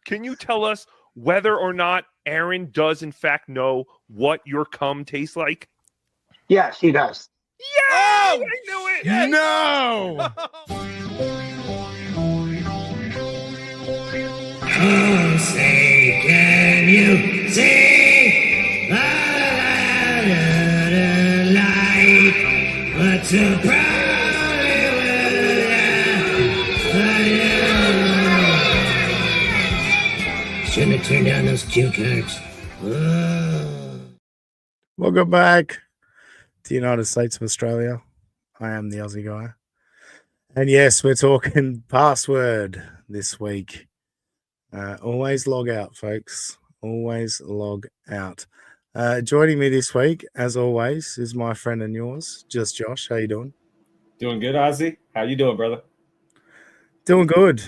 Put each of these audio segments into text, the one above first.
can you tell us whether or not Aaron does in fact know what your cum tastes like? Yes, he does. Yeah, I knew it. Yes. No. Oh, say, can you see the light? What's the problem with shouldn't have turned down those cue cards. Oh. Welcome back to the United States of Australia. I am the Aussie guy. And yes, we're talking password this week. Always log out, folks. Always log out. Joining me this week, as always, is my friend and yours, just Josh. How you doing? Doing good, Ozzy. How you doing, brother? Doing good.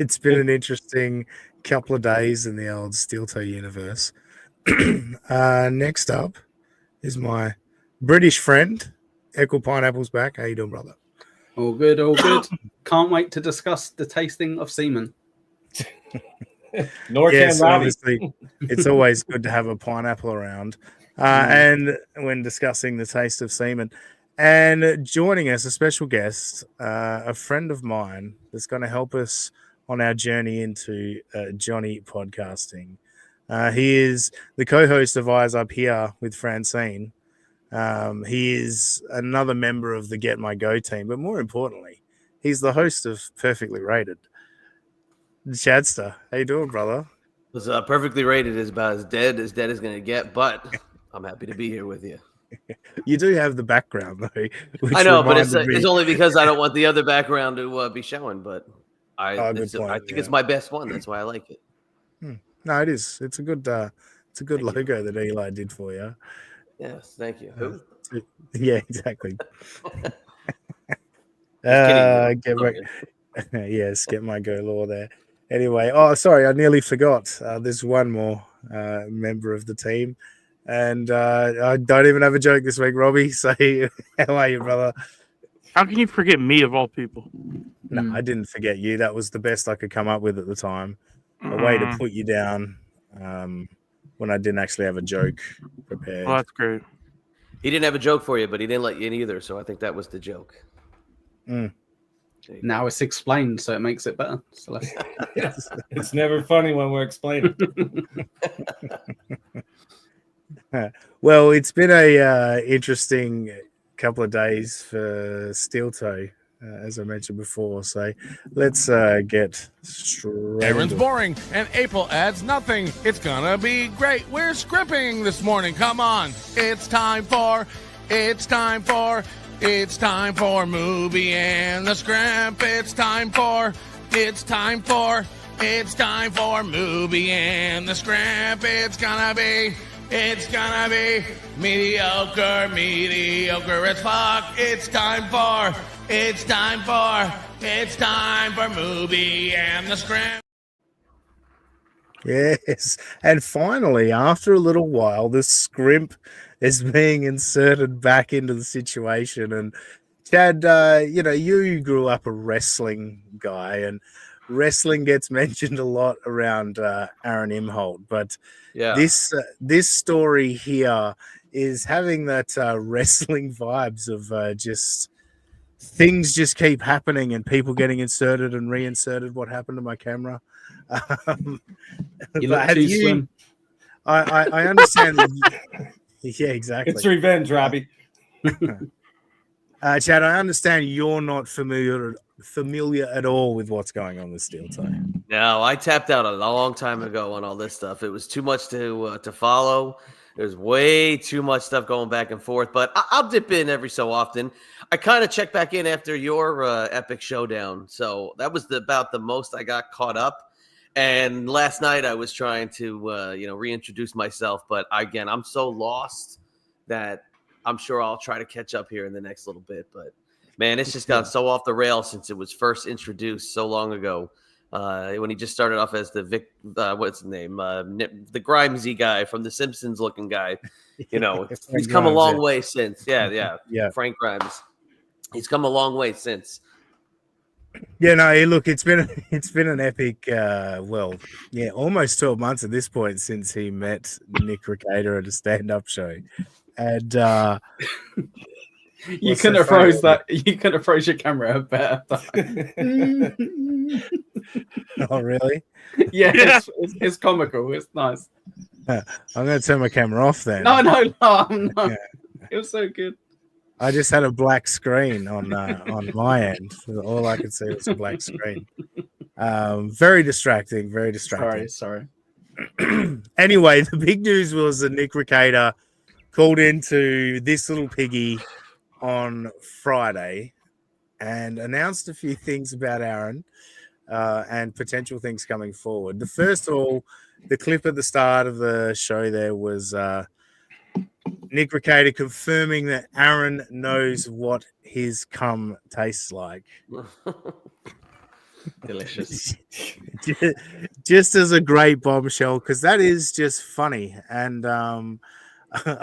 It's been an interesting couple of days in the old Steel Toe universe. Next up is my British friend, Echo Pineapple's back. How you doing, brother? All good, all good. Can't wait to discuss the tasting of semen. Nor Yes, can Robbie. obviously, it's always good to have a pineapple around. And when discussing the taste of semen. And joining us, a special guest, a friend of mine that's going to help us on our journey into Johnny podcasting. He is the co-host of Eyes Up Here with Francine. He is another member of the Get My Go team, but more importantly, he's the host of Perfectly Rated. Chadster, how you doing, brother? Was Perfectly Rated is about as dead as going to get, but I'm happy to be here with you. You do have the background, though. I know, but it's only because I don't want the other background to be showing, but I think it's my best one. That's why I like it. No, it is. It's a good logo that Eli did for you. Yes, thank you. Who? Yeah, exactly. Get my go law there. Anyway, sorry, I nearly forgot. There's one more member of the team, and I don't even have a joke this week, Robbie. So, how are you, brother? How can you forget me of all people? No, I didn't forget you. That was the best I could come up with at the time. A way to put you down when I didn't actually have a joke prepared. Oh, that's great. He didn't have a joke for you, but he didn't let you in either. So I think that was the joke. Now it's explained, so it makes it better. So it's never funny when we're explaining. Well, it's been a interesting couple of days for Steel Toe, as I mentioned before. So let's get straight. Aaron's boring, and April adds nothing. It's gonna be great. We're scripting this morning. Come on, it's time for Movie and the Scrimp. It's time for Movie and the Scrimp. It's gonna be mediocre as fuck. It's time for Movie and the Scrimp. Yes, and finally, after a little while, the Scrimp is being inserted back into the situation. And Chad, you grew up a wrestling guy, and wrestling gets mentioned a lot around Aaron Imholt. But this story here is having that wrestling vibes of just things just keep happening and people getting inserted and reinserted. What happened to my camera? You look too slim. I understand. Yeah, exactly. It's revenge, Robbie. Chad, I understand you're not familiar at all with what's going on with Steel Toe. No, I tapped out a long time ago on all this stuff. It was too much to follow. There's way too much stuff going back and forth, but I'll dip in every so often. I kind of check back in after your epic showdown, so that was about the most I got caught up. And last night I was trying to, reintroduce myself, but again, I'm so lost that I'm sure I'll try to catch up here in the next little bit. But man, it's just gone so off the rails since it was first introduced so long ago. When he just started off as the what's his name, the Grimesy guy from The Simpsons looking guy. He's come a long way since. Yeah. Frank Grimes. He's come a long way since. Yeah, no, look, it's been an epic, almost 12 months at this point since he met Nick Recader at a stand-up show. And You couldn't have froze that. You couldn't have froze your camera better. Oh, really? Yeah, it's comical. It's nice. I'm going to turn my camera off then. No. Yeah. It was so good. I just had a black screen on my end. All I could see was a black screen. Very distracting. Very distracting. Sorry. Anyway, the big news was that Nick Recader called into This Little Piggy on Friday and announced a few things about Aaron and potential things coming forward. The first of all, the clip at the start of the show there was Nick Recader confirming that Aaron knows what his cum tastes like. Delicious. Just as a great bombshell, because that is just funny. And I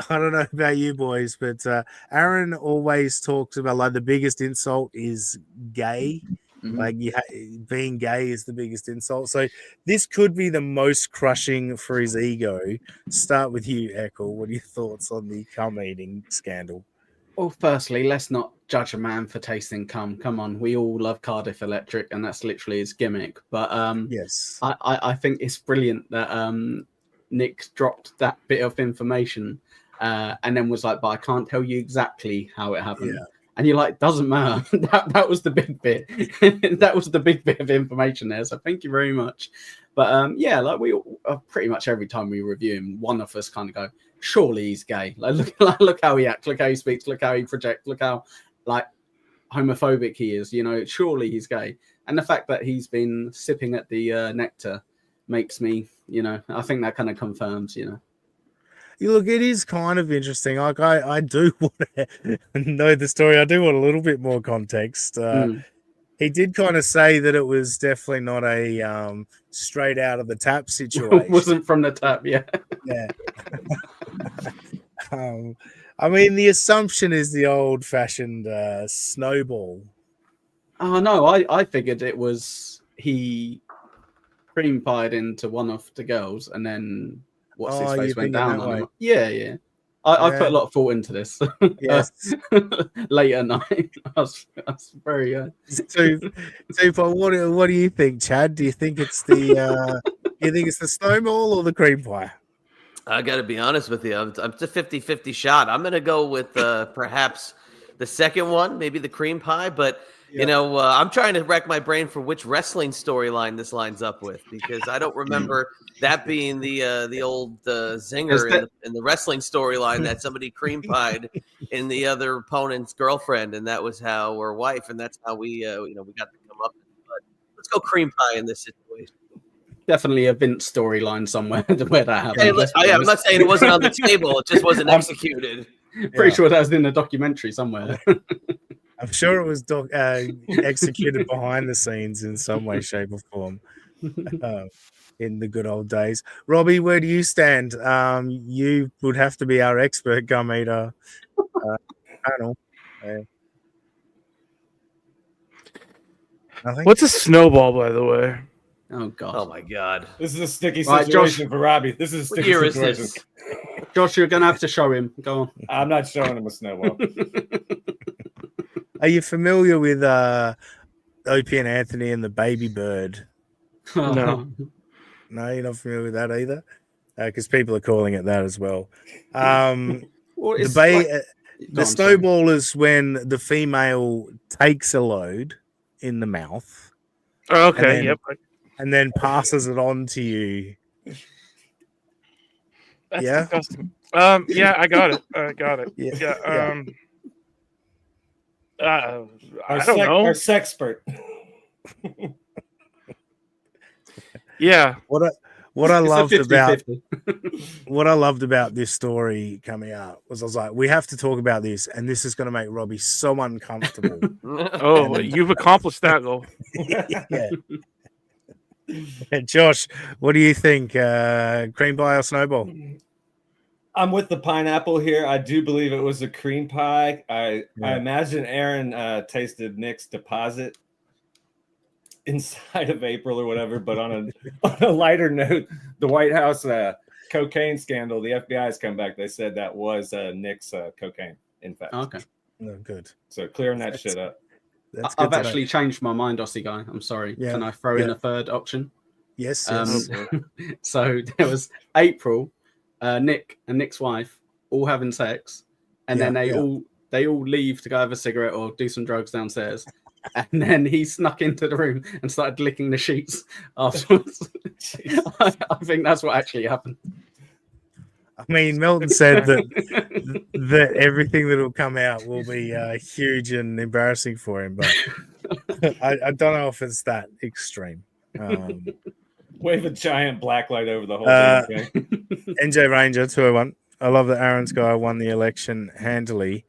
don't know about you boys, but Aaron always talks about like the biggest insult is gay. Mhm. Like being gay is the biggest insult. So this could be the most crushing for his ego. Start with you, Eckel. What are your thoughts on the cum eating scandal? Well, firstly, let's not judge a man for tasting cum. Come on, we all love Cardiff Electric, and that's literally his gimmick. But Yes, I think it's brilliant that Nick dropped that bit of information and then was like, "But I can't tell you exactly how it happened." Yeah. And you're like, "Doesn't matter." that was the big bit. That was the big bit of information there. So thank you very much. But yeah, like we pretty much every time we review him, one of us kind of go, "Surely he's gay." Like look how he acts, look how he speaks, look how he projects, look how like homophobic he is. You know, surely he's gay. And the fact that he's been sipping at the nectar makes me, you know, I think that kind of confirms, you know. You look, it is kind of interesting. Like I do want to know the story. I do want a little bit more context. He did kind of say that it was definitely not a straight out of the tap situation. Wasn't from the tap, yeah. Yeah. I mean, the assumption is the old-fashioned snowball. Oh no, I figured it was he cream pied into one of the girls and then what's his face went down on him. Yeah. I put a lot of thought into this. Yes. Late at night. I was very Super, what do you think, Chad? Do you think it's the snowball or the cream pie? I got to be honest with you. It's a 50-50 shot. I'm going to go with perhaps the second one, maybe the cream pie. But, you know, I'm trying to rack my brain for which wrestling storyline this lines up with, because I don't remember that being the old zinger in the wrestling storyline that somebody cream pied in the other opponent's girlfriend, and that was how, or wife, and that's how we got to come up. But let's go cream pie in this situation. Definitely a Vince storyline somewhere where that happened. Hey, I'm not saying it wasn't on the table; it just wasn't executed. Pretty sure that was in the documentary somewhere. I'm sure it was executed behind the scenes in some way, shape, or form in the good old days. Robbie, where do you stand? You would have to be our expert gum eater panel. Nothing? What's a snowball, by the way? Oh god! Oh my god! This is a sticky Right, situation Josh. for Robbie. This is a What sticky year is situation. this? Josh, you're gonna have to show him. Go on. I'm not showing him a snowball. Are you familiar with Opie and Anthony and the Baby Bird? No. No, you're not familiar with that either? Because people are calling it that as well. Well, it's The Go on, snowball is when the female takes a load in the mouth. Oh, okay. And then- Yep. and then passes it on to you. That's Yeah? disgusting. Yeah, I got it. Yeah. I don't know. Our sexpert. Yeah. What I It's a loved 50-50. what I loved about this story coming out was I was like, we have to talk about this, and this is going to make Robbie so uncomfortable. Oh, you've accomplished that goal. Yeah. And Josh, what do you think? Cream pie or snowball? I'm with the pineapple here. I do believe it was a cream pie. I imagine Aaron tasted Nick's deposit inside of April or whatever. But on a lighter note, the White House cocaine scandal, the FBI has come back. They said that was Nick's cocaine, in fact. Okay. No, good. So clearing that shit up. That's good I've actually changed my mind, Aussie guy. I'm sorry. Yeah. Can I throw in a third option? Yes. So there was April, Nick and Nick's wife all having sex, and then they all leave to go have a cigarette or do some drugs downstairs. And then he snuck into the room and started licking the sheets afterwards. I think that's what actually happened. I mean, Melton said that everything that will come out will be huge and embarrassing for him, but I don't know if it's that extreme. Wave a giant black light over the whole thing. Okay? NJ Ranger 201. I love that Aaron's guy won the election handily.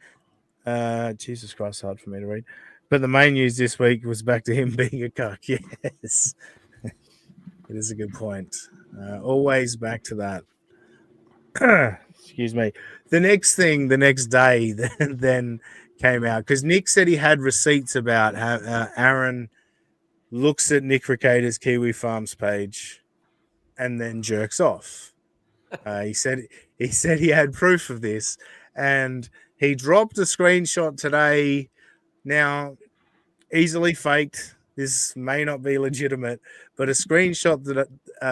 Jesus Christ, hard for me to read. But the main news this week was back to him being a cuck. Yes, it is a good point. Always back to that. Excuse me. The next thing, the next day, then came out because Nick said he had receipts about how Aaron looks at Nick Ricader's Kiwi Farms page and then jerks off. He said he had proof of this, and he dropped a screenshot today. Now, easily faked. This may not be legitimate, but a screenshot that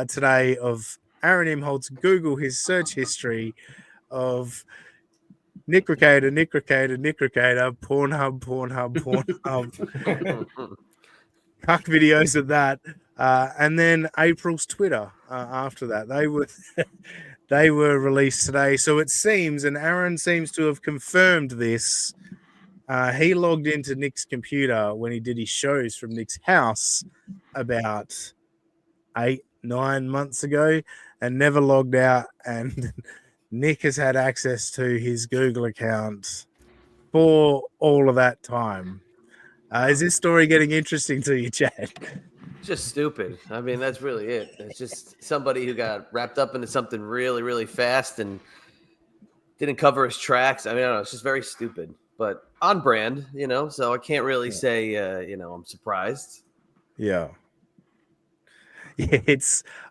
today of Aaron Imholtz Google his search history of Nick Ricader, Pornhub. Cuck videos of that, and then April's Twitter after that. They were released today. So it seems, and Aaron seems to have confirmed this. He logged into Nick's computer when he did his shows from Nick's house about 8-9 months ago and never logged out. And Nick has had access to his Google account for all of that time. Is this story getting interesting to you, Chad? Just stupid. I mean, that's really it. It's just somebody who got wrapped up into something really, really fast and didn't cover his tracks. I mean, I don't know. It's just very stupid, but on brand, so I can't really say, I'm surprised. Yeah. It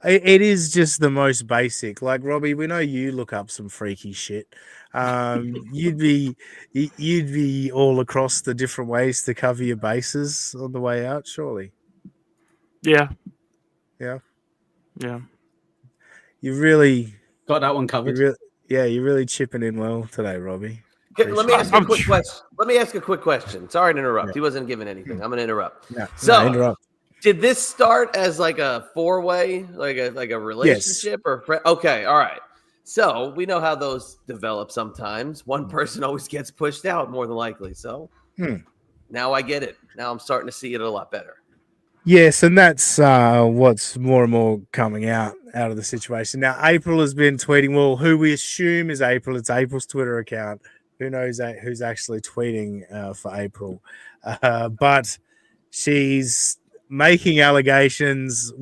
is just the most basic. Like, Robbie, we know you look up some freaky shit. You'd be all across the different ways to cover your bases on the way out, surely. Yeah. Yeah. Yeah. You really got that one covered. You're really chipping in well today, Robbie. Let me ask a quick question. Sorry to interrupt. Yeah. He wasn't giving anything. I'm going to interrupt. Interrupt. Did this start as like a four-way, like a relationship or okay, all right. So we know how those develop sometimes. One person always gets pushed out more than likely. So now I get it. Now I'm starting to see it a lot better. Yes, and that's what's more and more coming out of the situation. Now, April has been tweeting, well, who we assume is April. It's April's Twitter account. Who knows who's actually tweeting for April. But she's making allegations,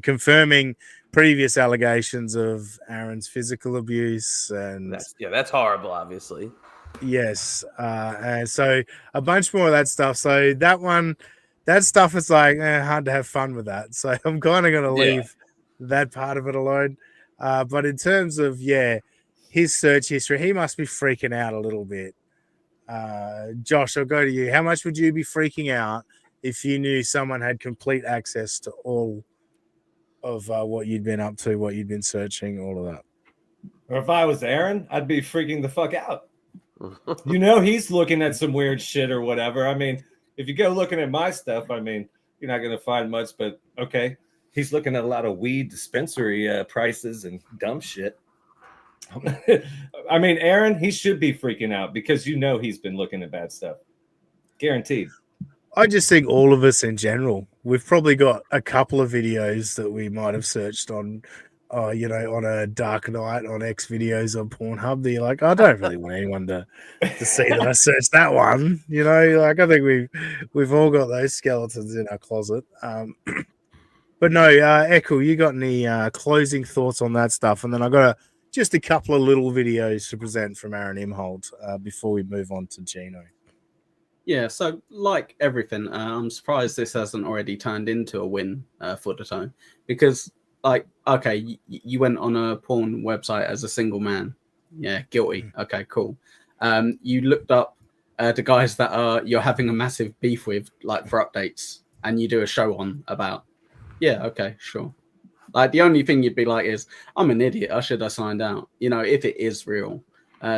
confirming previous allegations of Aaron's physical abuse. And that's horrible, obviously. Yes. And so a bunch more of that stuff. So that stuff is like hard to have fun with that. So I'm kind of going to leave that part of it alone. But in terms of, his search history, he must be freaking out a little bit. Josh, I'll go to you. How much would you be freaking out if you knew someone had complete access to all of what you'd been up to, what you'd been searching, all of that? Or if I was Aaron, I'd be freaking the fuck out. He's looking at some weird shit or whatever. I mean, if you go looking at my stuff, I mean, you're not going to find much, but okay. He's looking at a lot of weed dispensary prices and dumb shit. I mean, Aaron, he should be freaking out because he's been looking at bad stuff. Guaranteed. I just think all of us in general, we've probably got a couple of videos that we might have searched on, on a dark night on X videos on Pornhub. That you're like, I don't really want anyone to see that I searched that one. I think we've all got those skeletons in our closet. But no, Echo, you got any closing thoughts on that stuff? And then I got just a couple of little videos to present from Aaron Imholtz before we move on to Gino. Yeah, so like everything, I'm surprised this hasn't already turned into a win for the tone, because like, okay, you went on a porn website as a single man. Yeah, guilty. Okay, cool. You looked up the guys that you're having a massive beef with, like for updates, and you do a show on about. Yeah, okay, sure. Like the only thing you'd be like is, I'm an idiot. I should have signed out. You know, if it is real.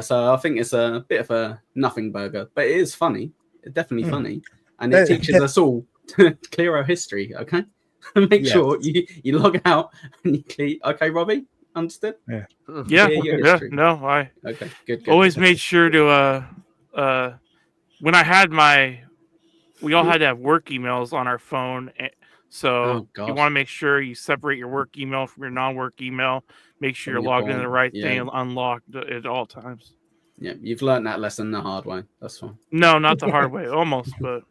So I think it's a bit of a nothing burger, but it is funny. It's definitely funny, and it teaches us all to clear our history. Okay, make sure you log out and you clear. Okay, Robbie, understood? Yeah. History. No, I okay, good. Always made sure to when I had we all had to have work emails on our phone, so you want to make sure you separate your work email from your non-work email. Make sure you're logged into the right thing and unlocked at all times. Yeah, you've learned that lesson the hard way. That's fine. No, not the hard way. Almost, but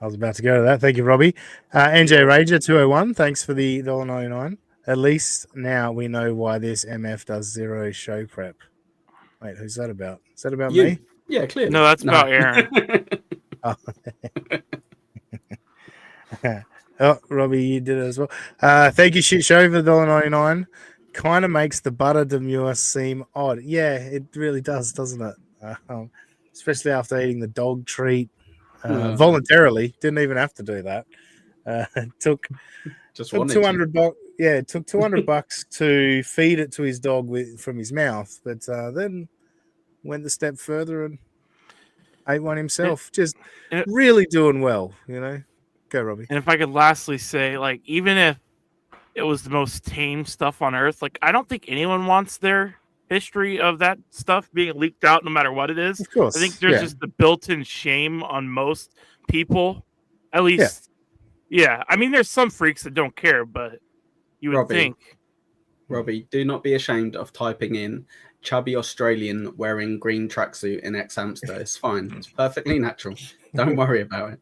I was about to go to that. Thank you, Robbie. NJ Ranger 201. Thanks for the $1.99. At least now we know why this MF does zero show prep. Wait, who's that about? Is that about me? Yeah, clearly. No, that's about Aaron. Oh, Robbie, you did it as well. Thank you, Shit Show, for the $1.99. Kind of makes the butter demure seem odd. Yeah, it really does, doesn't it? Especially after eating the dog treat voluntarily. Didn't even have to do that. Took $200. Yeah, it took $200 to feed it to his dog from his mouth, but then went a step further and ate one himself. Just really doing well, you know. Go, Robbie. And if I could lastly say, like, even if it was the most tame stuff on earth, like, I don't think anyone wants their history of that stuff being leaked out, no matter what it is. Of course. I think there's just the built-in shame on most people, at least. Yeah. I mean, there's some freaks that don't care, but you would think. Robbie, do not be ashamed of typing in chubby Australian wearing green tracksuit in ex-hamster. It's fine. It's perfectly natural. Don't worry about it.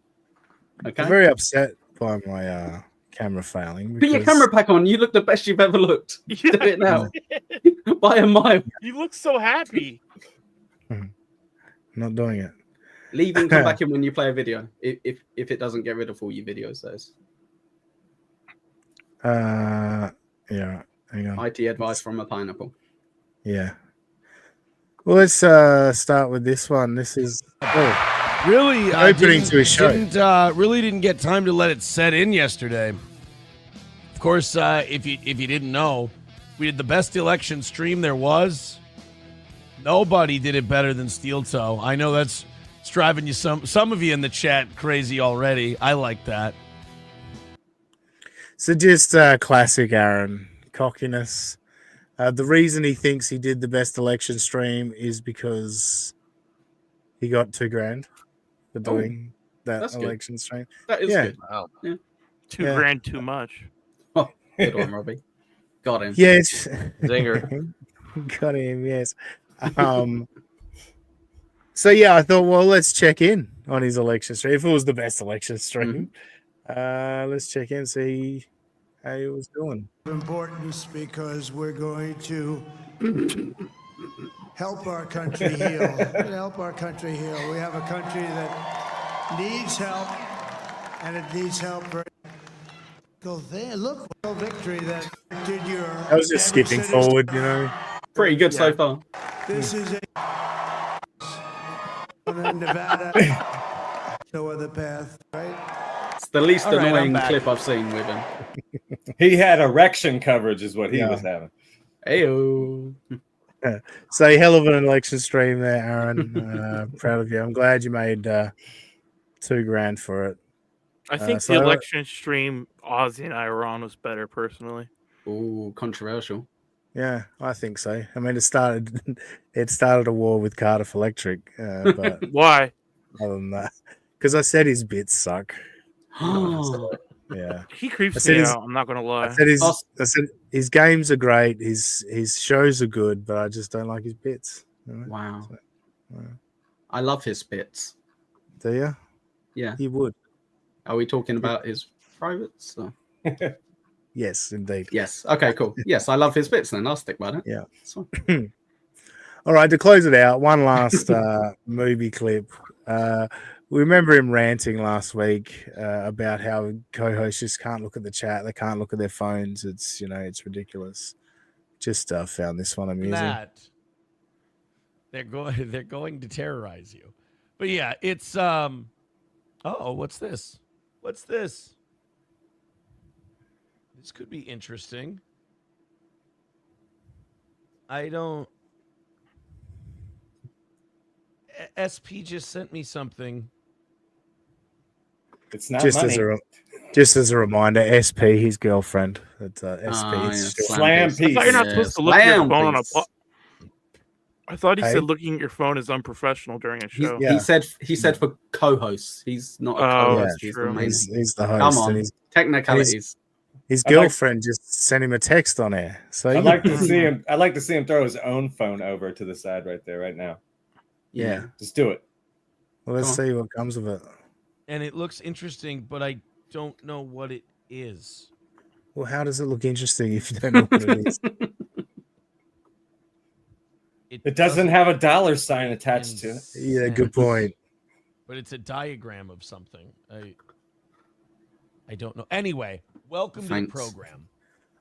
Okay. I'm very upset by my camera failing. Put your camera back on. You look the best you've ever looked. Do it now. By a mile. You look so happy. Not doing it. Leave and come back in when you play a video. If it doesn't get rid of all your videos, those. Yeah. Hang on. IT advice from a pineapple. Yeah. Well, let's start with this one. This is really opening to his show. Really didn't get time to let it set in yesterday. Of course, if you didn't know, we did the best election stream there was. Nobody did it better than Steel Toe. I know that's driving you some of you in the chat crazy already. I like that. So just classic Aaron cockiness. The reason he thinks he did the best election stream is because he got $2,000 for doing that election stream. That is good. Wow. Yeah. $2,000 too much. Oh, good one, Robbie. Got him. Yes. Zinger. Got him, yes. So, yeah, I thought, well, let's check in on his election stream. If it was the best election stream, let's check in, see how he was doing. Importance because we're going to help our country heal. Help our country heal. We have a country that needs help, and it needs help very. Go there. Look, victory that did your. I was just skipping forward, you know. Pretty good so far. This is in Nevada. No other path, right? It's the least annoying clip I've seen with him. He had erection coverage, is what he was having. Heyo. So hell of an election stream there, Aaron. Proud of you. I'm glad you made $2,000 for it. I think the election stream Ozzy and I were on was better personally. Ooh, controversial. Yeah, I think so. I mean, it started a war with Cardiff Electric. But why? Other than that, because I said his bits suck. Yeah, he creeps me out. I'm not gonna lie. I said his games are great. His shows are good, but I just don't like his bits. You know? Wow. I love his bits. Do you? Yeah. You would. Are we talking about his privates? Or? Yes, indeed. Yes. Okay, cool. Yes, I love his bits then. I'll stick by that. Yeah. All right, to close it out, one last movie clip. We remember him ranting last week about how co-hosts just can't look at the chat. They can't look at their phones. It's it's ridiculous. Just found this one amusing. That they're going to terrorize you. But yeah, it's what's this? What's this? This could be interesting. SP just sent me something. It's not just money. Just as a reminder, SP, his girlfriend. It's SP. Slam piece. I thought you're not supposed to look at your phone on a. I thought he said looking at your phone is unprofessional during a show. He said for co-hosts. He's not a co-host. He's the host. Come on, technicalities. His girlfriend just sent him a text on air. So I'd like to see him. I'd like to see him throw his own phone over to the side right there, right now. Yeah, just do it. Well, let's see what comes of it. And it looks interesting, but I don't know what it is. Well, how does it look interesting if you don't know what it is? It doesn't have a dollar sign attached to it. Yeah, good point. But it's a diagram of something. I don't know. Anyway, welcome to the program.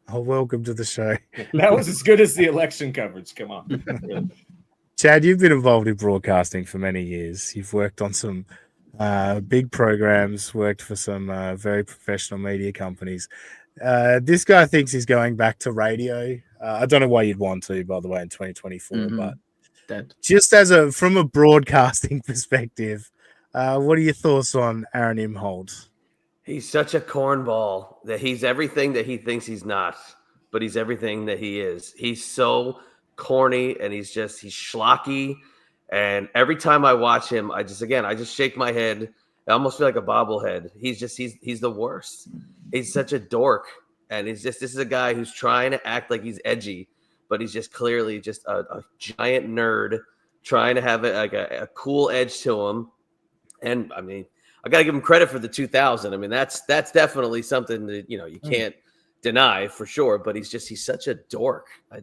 Oh, welcome to the show. That was as good as the election coverage. Come on. Chad, you've been involved in broadcasting for many years. You've worked on some big programs, worked for some very professional media companies. This guy thinks he's going back to radio. I don't know why you'd want to, by the way, in 2024, but just from a broadcasting perspective, what are your thoughts on Aaron Imholt? He's such a cornball that he's everything that he thinks he's not, but he's everything that he is. He's so corny and he's schlocky. And every time I watch him, I just shake my head. I almost feel like a bobblehead. He's the worst. He's such a dork. And this is a guy who's trying to act like he's edgy, but he's just clearly just a giant nerd trying to have a cool edge to him. And I mean, I got to give him credit for the 2000. I mean, that's definitely something that, you can't deny for sure, but he's such a dork. I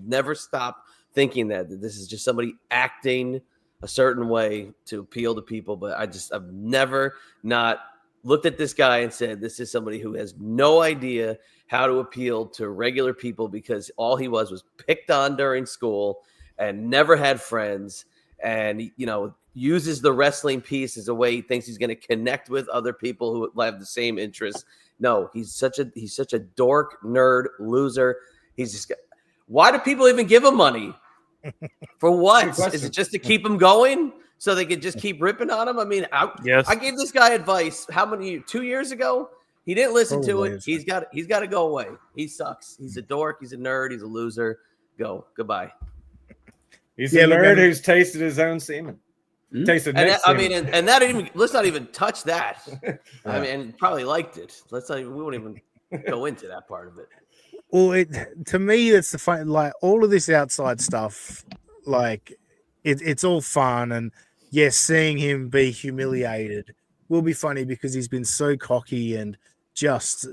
never stop thinking that this is just somebody acting a certain way to appeal to people. But I've never not looked at this guy and said, this is somebody who has no idea how to appeal to regular people, because all he was picked on during school and never had friends. And, uses the wrestling piece as a way he thinks he's going to connect with other people who have the same interests. No, he's such a dork, nerd, loser. Why do people even give him money? For what? Is it just to keep him going so they could just keep ripping on him? I mean, I gave this guy advice. How many? 2 years ago? He didn't listen to it. He's got to go away. He sucks. He's a dork. He's a nerd. He's a loser. Go. Goodbye. He's a nerd who's tasted his own semen. Tasted semen. And that even, let's not even touch that. I mean, probably liked it. We won't even go into that part of it. Well, to me, it's the fun. Like all of this outside stuff, like it's all fun, and yes, seeing him be humiliated will be funny because he's been so cocky and just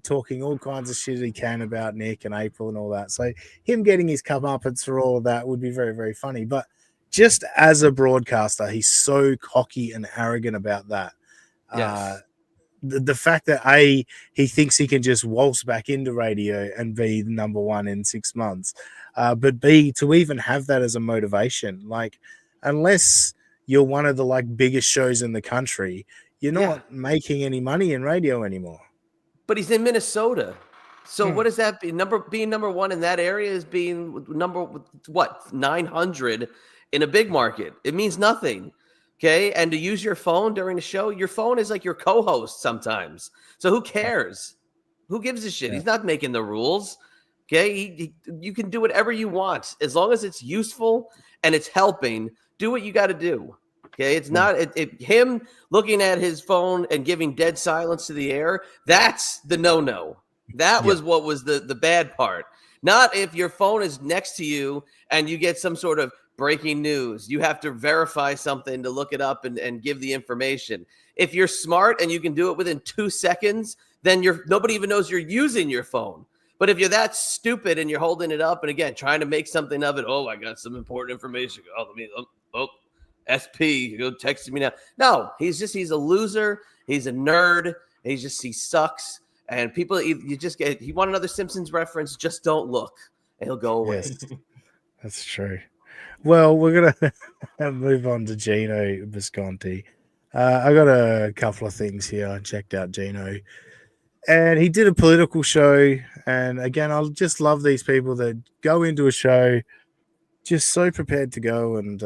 talking all kinds of shit he can about Nick and April and all that. So him getting his comeuppance for all of that would be very, very funny. But just as a broadcaster, he's so cocky and arrogant about that. Yes. The fact that he thinks he can just waltz back into radio and be number one in 6 months, but B, to even have that as a motivation, like unless you're one of the biggest shows in the country, you're not making any money in radio anymore. But he's in Minnesota. So what does that be? Being number one in that area is being number 900 in a big market. It means nothing. Okay. And to use your phone during the show, your phone is like your co-host sometimes. So who cares? Who gives a shit? Yeah. He's not making the rules. Okay. You can do whatever you want as long as it's useful and it's helping. Do what you got to do. Okay. It's not him looking at his phone and giving dead silence to the air. That's the no. That was what was the bad part. Not if your phone is next to you and you get some sort of breaking news. You have to verify something to look it up and give the information. If you're smart and you can do it within 2 seconds, then nobody even knows you're using your phone. But if you're that stupid and you're holding it up and again trying to make something of it, I got some important information. SP, go text me now. No, he's a loser. He's a nerd. He sucks. And people, you want another Simpsons reference, just don't look. And he'll go away. Yes, that's true. Well, we're going to move on to Gino Bisconti. I got a couple of things here. I checked out Gino. And he did a political show. And again, I just love these people that go into a show just so prepared to go and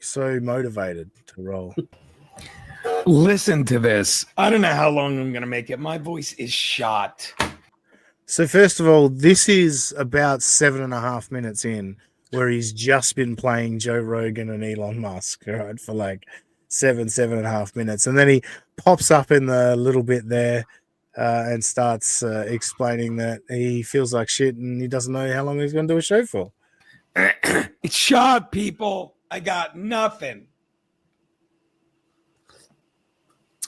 so motivated to roll. Listen to this. I don't know how long I'm going to make it. My voice is shot. So first of all, this is about 7.5 minutes in where he's just been playing Joe Rogan and Elon Musk, right, for like 7.5 minutes. And then he pops up in the little bit there and starts explaining that he feels like shit and he doesn't know how long he's going to do a show for. It's shot, people. I got nothing.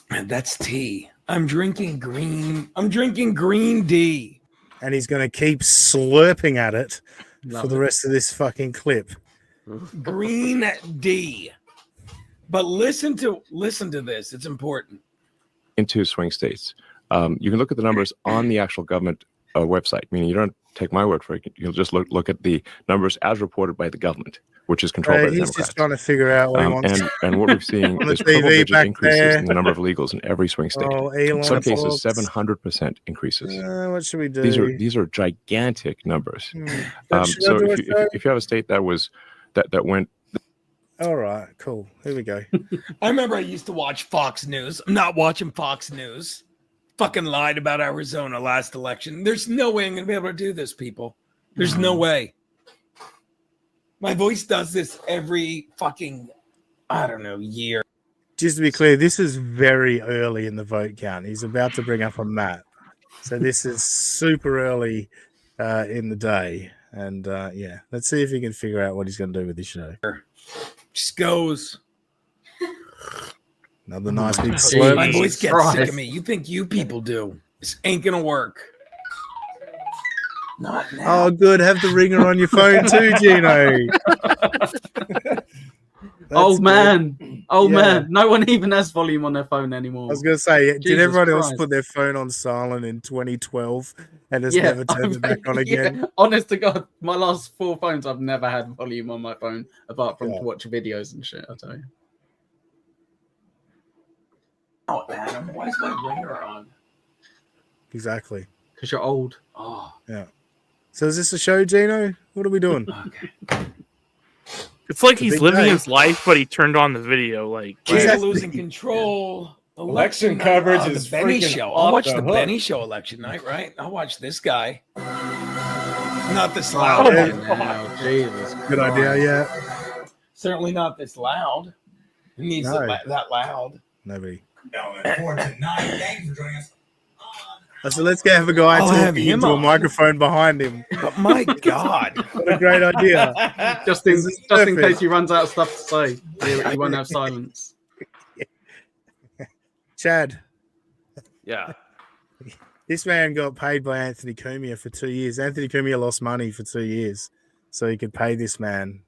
And that's tea. I'm drinking green D. And he's going to keep slurping at it for the rest of this fucking clip. Green D. But listen to this. It's important. Into swing states. You can look at the numbers on the actual government website. Meaning you don't take my word for it. You'll just look at the numbers as reported by the government, which is controlled by the He's Democrats. just trying to figure out what he wants. And what we're seeing is triple-digit increases in the number of illegals in every swing state. In some cases, 700% increases. What should we do? These are gigantic numbers. So if you have a state that went. All right, cool. Here we go. I remember I used to watch Fox News. I'm not watching Fox News. Fucking lied about Arizona last election. There's no way I'm going to be able to do this, people. There's no way. My voice does this every fucking, I don't know, year. Just to be clear, this is very early in the vote count. He's about to bring up a map. So this is super early in the day. And yeah, let's see if he can figure out what he's going to do with this show. Just goes. Another nice big slurp. My voice gets sick of me. You think you people do. This ain't going to work. Not now. Oh, good. Have the ringer on your phone too, Gino. Old man. No one even has volume on their phone anymore. I was going to say, did everyone Christ. else put their phone on silent in 2012 and has never turned it back on again? Honest to God, my last 4 phones, I've never had volume on my phone apart from to watch videos and shit, I tell you. Oh, Adam, why is my ringer on? Exactly. Because you're old. Oh. Yeah. So is this a show, Gino? What are we doing? Okay. It's like It's a he's big living day. his life, but he turned on the video. Like, Geno losing control. Election coverage the is Benny freaking show. off I'll watch the the hook. Benny show election night, right? I'll watch this guy. Not this Oh, loud. now, Jesus. Good idea, yeah. Certainly not this loud. It needs No. that loud. Nobody. Thank you for joining us. So let's have a guy I'll have talking him into a on. microphone behind him. But my God. What a great idea. Just in This is case perfect. he runs out of stuff to say, he won't have silence. Chad, Yeah. this man got paid by Anthony Cumia for 2 years. Anthony Cumia lost money for 2 years, so he could pay this man.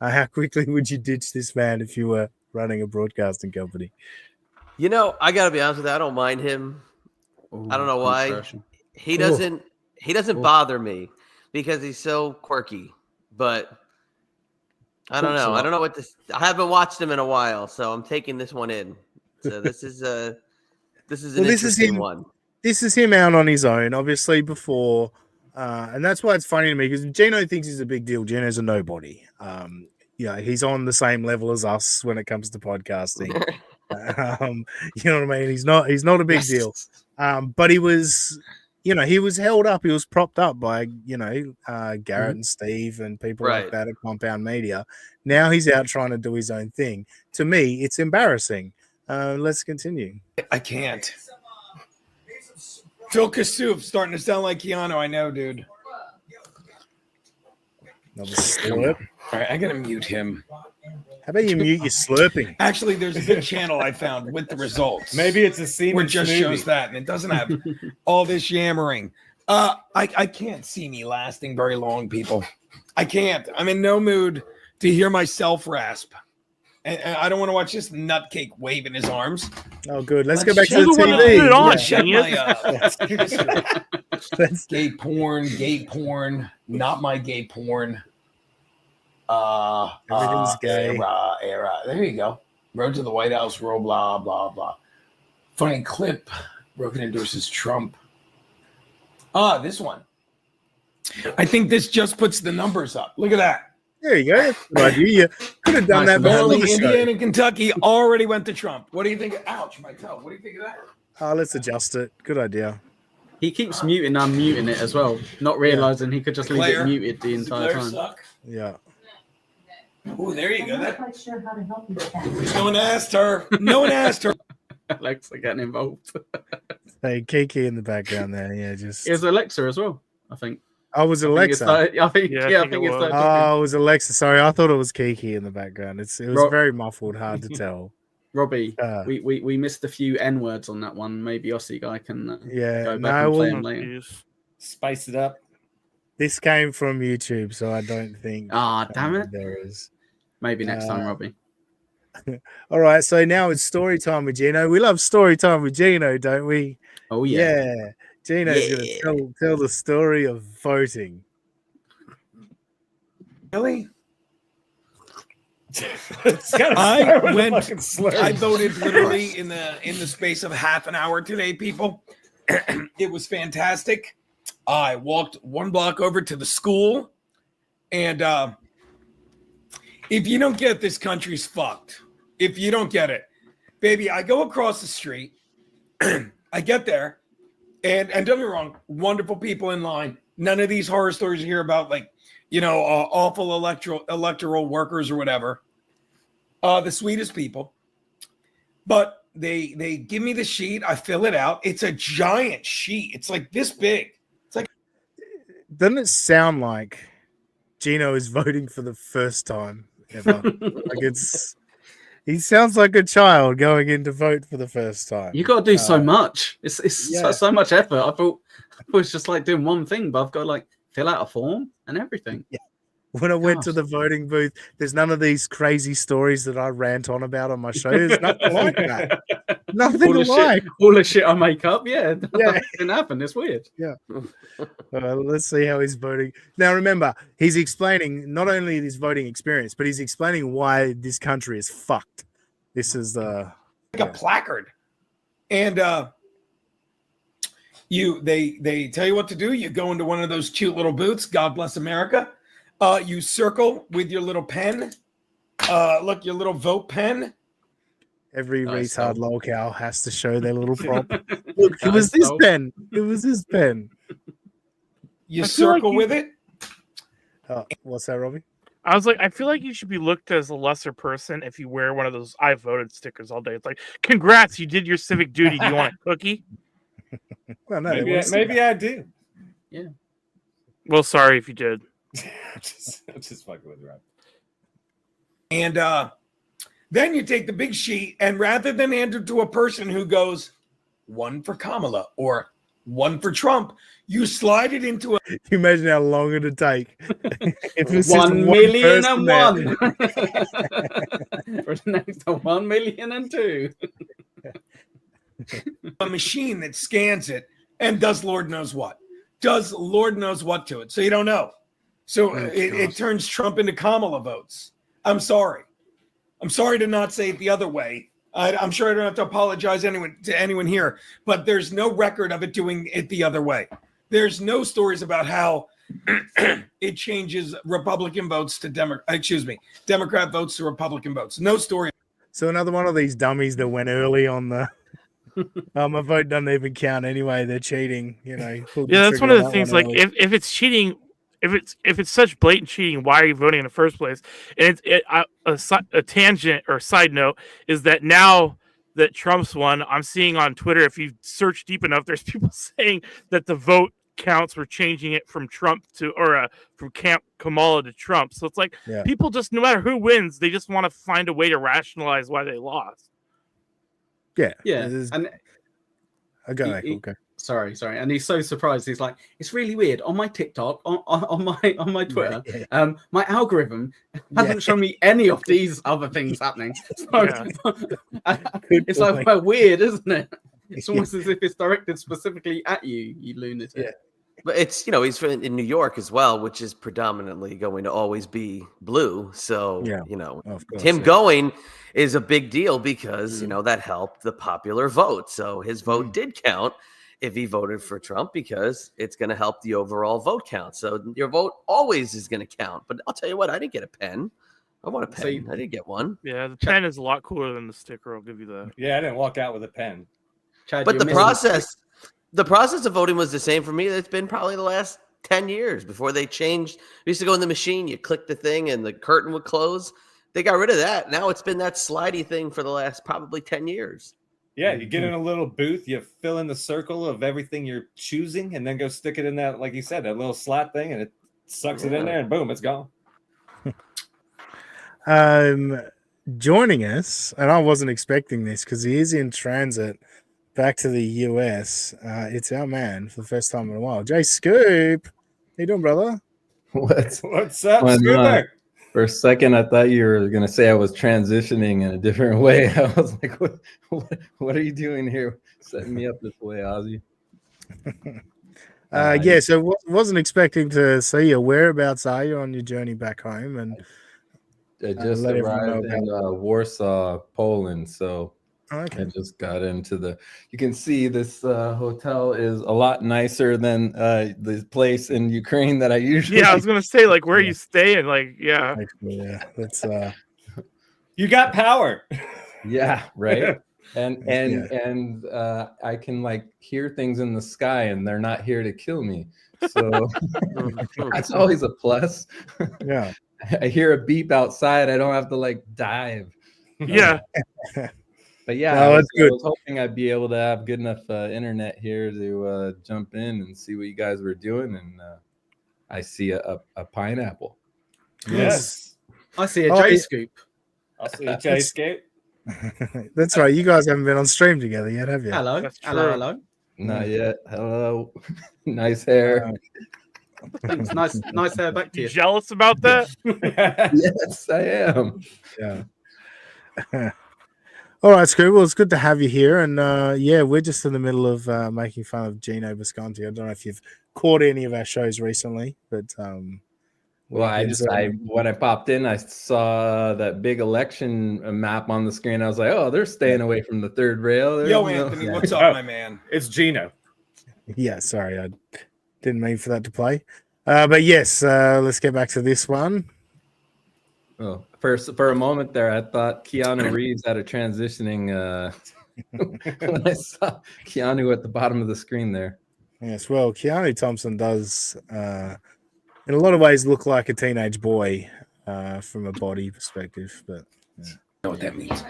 How quickly would you ditch this man if you were running a broadcasting company? You know, I got to be honest with you. I don't mind him. I don't know why. Controversial. He doesn't bother me because he's so quirky. But I don't know. I don't know what this. I haven't watched him in a while, so I'm taking this one in. So this is an interesting one. This is him out on his own, obviously, before. And that's why it's funny to me, because Gino thinks he's a big deal. Gino's a nobody. He's on the same level as us when it comes to podcasting. You know what I mean? He's not a big deal. But he was, he was held up. He was propped up by, Garrett and Steve and people like that at Compound Media. Now he's out trying to do his own thing. To me, it's embarrassing. Let's continue. I can't. Phil Kassouf starting to sound like Keanu. I know, dude. Another slurp. All right, I gotta mute him. How about you mute your slurping? Actually, there's a good channel I found with the results. Maybe it's a scene where it just shows that, and it doesn't have all this yammering. I can't see me lasting very long, people. I can't. I'm in no mood to hear myself rasp. And I don't want to watch this nutcake waving his arms. Oh, good. Let's go back to check- the You're the one that TV. put it on, Check genius. my gay porn, not my gay porn. Everything's gay. Era. There you go. Road to the White House, roll, blah, blah, blah. Funny clip. Rogan endorses Trump. This one. I think this just puts the numbers up. Look at that. There you go. That's a good idea. You could have done that before Only the show. Indiana and Kentucky already went to Trump. What do you think? Ouch, my toe. What do you think of that? Let's adjust it. Good idea. He keeps muting and unmuting it as well, not realizing he could just leave Claire. it muted the entire Claire time. suck. Yeah. Oh, there you go. I'm not That, quite sure how to help you with that. no one asked her. No one asked her. Alexa getting involved. Hey, Kiki in the background there. Yeah, just. It was Alexa as well, I think. Oh, was it Alexa? I think Yeah, it I think it started was. talking. Oh, it was Alexa. Sorry, I thought it was Kiki in the background. It was Rob- very muffled, hard to tell. Robbie, Uh, we missed a few N words on that one. Maybe Aussie guy can Yeah, go back no, and play well, them later. Jeez. Spice it up. this came from YouTube, so I don't think. Ah, damn it. There is. Maybe next time, Robbie. All right, so now it's story time with Gino. We love story time with Gino, don't we? Oh yeah. Yeah. Gino's going to tell the story of voting. Really? It's gotta I start with a went. fucking slur. I voted literally in the space of half an hour today, people. It was fantastic. I walked 1 block over to the school, and if you don't get it, this country's fucked. If you don't get it, baby, I go across the street. I get there, and don't get me wrong, wonderful people in line. None of these horror stories you hear about, like, awful electoral workers or whatever. The sweetest people. But they give me the sheet. I fill it out. It's a giant sheet. It's like this big. It's like, Doesn't it sound like Gino is voting for the first time ever? He sounds like a child going in to vote for the first time. You got to do so much. It's Yeah. so much effort. I thought it's just like doing one thing, but I've got to like fill out a form and everything. Yeah. When I went to the voting booth, there's none of these crazy stories that I rant on about on my show. There's nothing like that. Nothing like. All the shit I make up. Yeah, Yeah. that didn't happen. It's weird. Yeah. Let's see how he's voting. Now, remember, he's explaining not only his voting experience, but he's explaining why this country is fucked. This is a placard. And they tell you what to do. You go into one of those cute little booths. God bless America. You circle with your little pen. Look, your little vote pen. every Nice, retard though. lolcow has to show their little prop. Look, it was this pen. It was his pen. You I feel like circle you- with it. What's that, Robbie? I was like, I feel like you should be looked as a lesser person if you wear one of those "I voted" stickers all day. It's like, congrats, you did your civic duty. Do you want a cookie? Well, no, Maybe I do. Yeah. Well, sorry if you did. I'm just fucking with you, Rob. And then you take the big sheet, and rather than hand it to a person who goes, 1 for Kamala or 1 for Trump, you slide it into a. Can you imagine how long it'd take? If it's 1 million and there. 1. Or next to 1 million and 2. a machine that scans it and does Lord knows what. Does Lord knows what to it. So you don't know. So it turns Trump into Kamala votes. I'm sorry. I'm sorry to not say it the other way. I'm sure I don't have to apologize to anyone here, but there's no record of it doing it the other way. There's no stories about how it changes Republican votes to Democrat votes to Republican votes. No story. So another one of these dummies that went early on the. My vote doesn't even count anyway. They're cheating. You know. pulled the Yeah, that's one trigger of the on things. that Like, one early. if it's cheating, if it's such blatant cheating, why are you voting in the first place? And a tangent or side note is that now that Trump's won, I'm seeing on Twitter, if you search deep enough, there's people saying that the vote counts were changing it from Trump from Kamala to Trump. So it's like people just, no matter who wins, they just want to find a way to rationalize why they lost. Yeah. Yeah. And I go back. Okay. Sorry. And he's so surprised. He's like, it's really weird. On my TikTok, on my Twitter, my algorithm hasn't shown me any of these other things happening. So it's like weird, isn't it? It's almost as if it's directed specifically at you, you lunatic. Yeah. But it's, he's in New York as well, which is predominantly going to always be blue. So, him going is a big deal because, that helped the popular vote. So his vote did count if he voted for Trump because it's going to help the overall vote count. So your vote always is going to count. But I'll tell you what, I didn't get a pen. I want a pen. I didn't get one. Yeah, the pen is a lot cooler than the sticker. I'll give you that. Yeah, I didn't walk out with a pen. Chad, but the process of voting was the same for me. It's been probably the last 10 years before they changed. We used to go in the machine, you click the thing and the curtain would close. They got rid of that. Now it's been that slidey thing for the last probably 10 years. Yeah, you get in a little booth, you fill in the circle of everything you're choosing, and then go stick it in that, like you said, that little slot thing, and it sucks it in there, and boom, it's gone. Joining us, and I wasn't expecting this because he is in transit back to the US. It's our man for the first time in a while, Jay Scoop. How you doing, brother? What's up, Scooper? For a second, I thought you were going to say I was transitioning in a different way. I was like, what are you doing here? Setting me up this way, Ozzy. So wasn't expecting to see you. Whereabouts are you on your journey back home? And I just arrived in Warsaw, Poland. So I just got into you can see this hotel is a lot nicer than the place in Ukraine that I usually. Yeah, I was gonna say, like, where are you staying? Like, yeah, that's you got power. Yeah, right. And I can like hear things in the sky, and they're not here to kill me. So that's always a plus. Yeah, I hear a beep outside. I don't have to like dive. Yeah. But yeah, I was hoping I'd be able to have good enough internet here to jump in and see what you guys were doing. And I see a pineapple. Yes. I see a J Scoop. I see a J Scoop. That's right. You guys haven't been on stream together yet, have you? Hello. Not yet. Hello. Nice hair. Thanks. Nice hair back to you. Jealous about that? Yes, I am. Yeah. All right, Scoop. Well, it's good to have you here. And we're just in the middle of making fun of Geno Bisconti. I don't know if you've caught any of our shows recently, but when I popped in, I saw that big election map on the screen. I was like, oh, they're staying away from the third rail. Yo, Anthony, what's up, my man? It's Gino. Yeah, sorry, I didn't mean for that to play. But yes, let's get back to this one. Oh, for a moment there, I thought Keanu Reeves had a transitioning when I saw Keanu at the bottom of the screen there. Yes, well, Keanu Thompson does, in a lot of ways, look like a teenage boy from a body perspective. But I know what that means.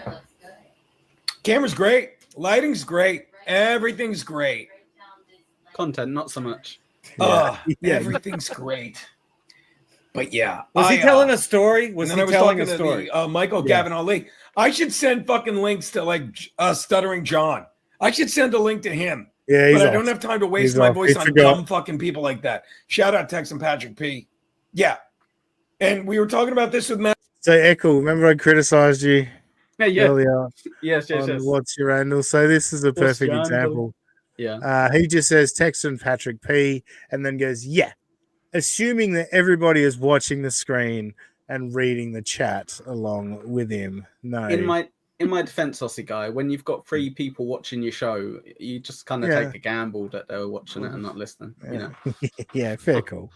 Camera's great, lighting's great, everything's great. Content, not so much. Everything's great. But yeah, was he telling a story? Was he telling a story? Michael Gavin Ali. I should send fucking links to like Stuttering John. I should send a link to him. Yeah, but I don't have time to waste my voice on dumb fucking people like that. Shout out Texan Patrick P. Yeah, and we were talking about this with Matt. So Echo, remember I criticized you earlier? Yes. What's your handle? So this is a perfect example. Yeah. He just says Texan Patrick P. and then goes, assuming that everybody is watching the screen and reading the chat along with him. No. In my defense, Aussie guy, when you've got 3 people watching your show, you just kind of take a gamble that they were watching it and not listening. You know. Yeah, fair call.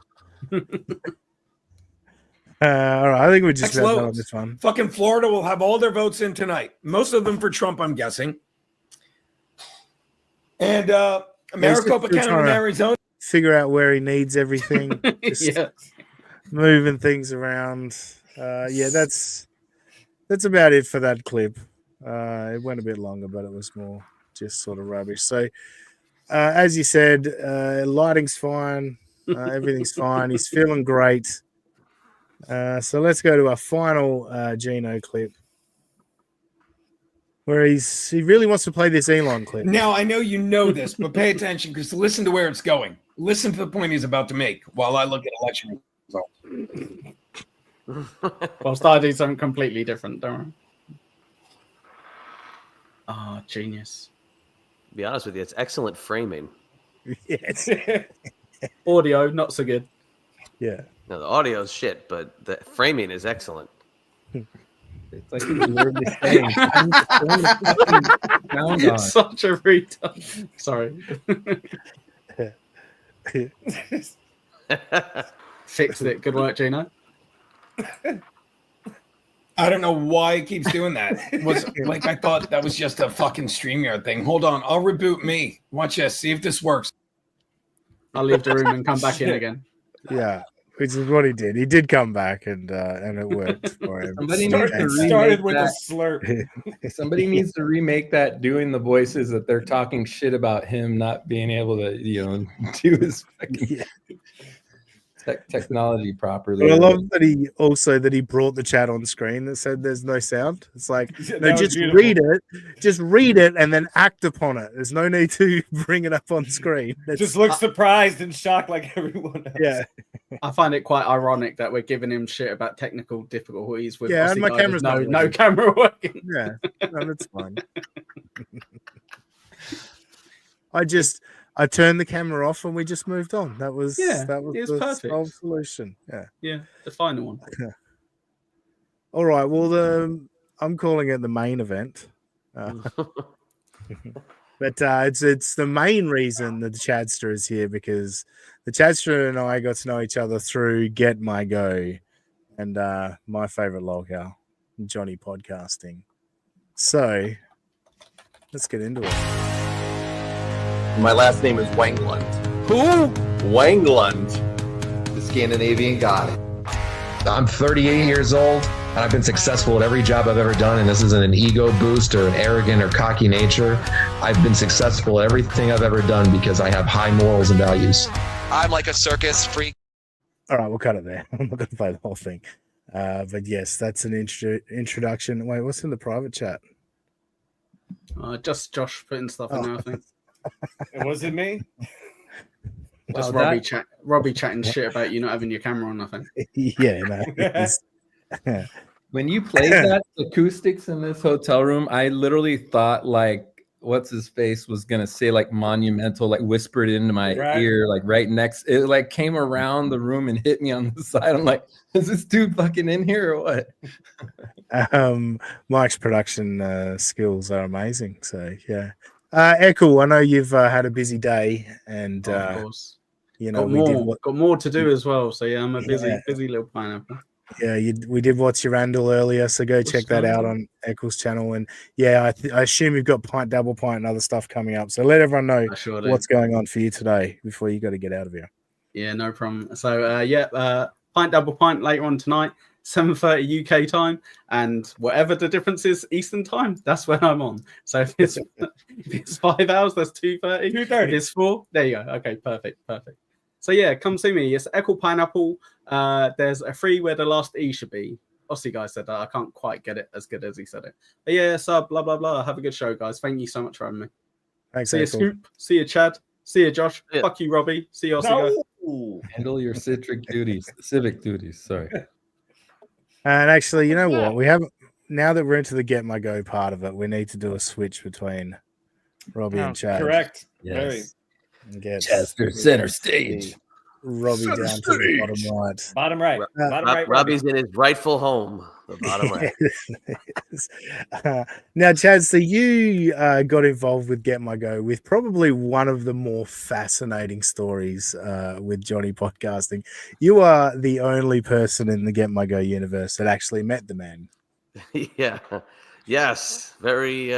All right, I think we just about done on this one. Fucking Florida will have all their votes in tonight. Most of them for Trump, I'm guessing. And Maricopa County and Arizona. Figure out where he needs everything. Moving things around. That's about it for that clip. It went a bit longer, but it was more just sort of rubbish. So, as you said, lighting's fine. Everything's fine. He's feeling great. So let's go to our final Geno clip. where he really wants to play this Elon clip. Now, I know you know this, but pay attention because listen to where it's going. Listen to the point he's about to make while I look at election results. Well, start doing something completely different, don't worry. Oh, genius. To be honest with you, it's excellent framing. Yes. Audio, not so good. Yeah. No, the audio's shit, but the framing is excellent. It's like you were saying. Such a retard. Sorry. Fixed it. Good work, Gino. I don't know why it keeps doing that. Was like I thought that was just a fucking StreamYard thing. Hold on, I'll reboot me. Watch this. See if this works. I'll leave the room and come back in again. Yeah, which is what he did. He did come back, and it worked for him. Somebody needs to started with a slurp. Somebody needs to remake that, doing the voices that they're talking shit about him not being able to, do his fucking technology properly. But I love that he brought the chat on screen that said there's no sound. It's like, no, just read it and then act upon it. There's no need to bring it up on screen. Just look surprised and shocked like everyone else. Yeah. I find it quite ironic that we're giving him shit about technical difficulties with and my camera's no camera working. Yeah, no, that's fine. I turned the camera off and we just moved on. That was the perfect solution. Yeah, the final one. Yeah. All right. Well, I'm calling it the main event, but it's the main reason that the Chadster is here, because the Chadster and I got to know each other through Get My Go and my favorite logger, Johnny Podcasting. So let's get into it. My last name is Wangland. Who? Wangland. The Scandinavian god. I'm 38 years old, and I've been successful at every job I've ever done, and this isn't an ego boost or an arrogant or cocky nature. I've been successful at everything I've ever done because I have high morals and values. I'm like a circus freak. All right, we'll cut it there. I'm not going to play the whole thing. But yes, that's an introduction. Wait, what's in the private chat? Just Josh putting stuff in there, I think. Was it me? Just Robbie chatting shit about you not having your camera on, I think. Yeah, no. When you played that acoustics in this hotel room, I literally thought like what's his face was gonna say like monumental, like whispered into my ear, like right next. It like came around the room and hit me on the side. I'm like, is this dude fucking in here or what? Mike's production skills are amazing. So yeah. Echo, I know you've had a busy day, and of course, got more to do as well. So yeah, I'm a busy little pineapple. Yeah, we did watch your Randall earlier, so go check that out on Echo's channel. And yeah, I assume you've got pint, double pint, and other stuff coming up. So let everyone know what's going on for you today before you got to get out of here. Yeah, no problem. So pint, double pint later on tonight. 7:30 UK time, and whatever the difference is Eastern time, that's when I'm on. So if it's 5 hours, that's 2:30. 2:30. If it's 4, there you go. Okay, perfect. So yeah, come see me. It's Echo Pineapple. There's a 3 where the last E should be. Aussie guy said that. I can't quite get it as good as he said it. But yeah, sub, blah blah blah. Have a good show, guys. Thank you so much for having me. Thanks. See you, Scoop. See you, Chad. See you, Josh. Yeah. Fuck you, Robbie. See you, Aussie guy. Handle your civic duties. Sorry. And actually, you know what? We have now that we're into the Get My Go part of it, we need to do a switch between Robbie and Chad. Correct. Yes. Get Chadster center stage. Robbie down to the bottom right. Bottom right. Bottom right. Robbie's in his rightful home. The bottom right. Now, Chad, so you got involved with Get My Go with probably one of the more fascinating stories with Johnny Podcasting. You are the only person in the Get My Go universe that actually met the man. Yeah. Yes. Very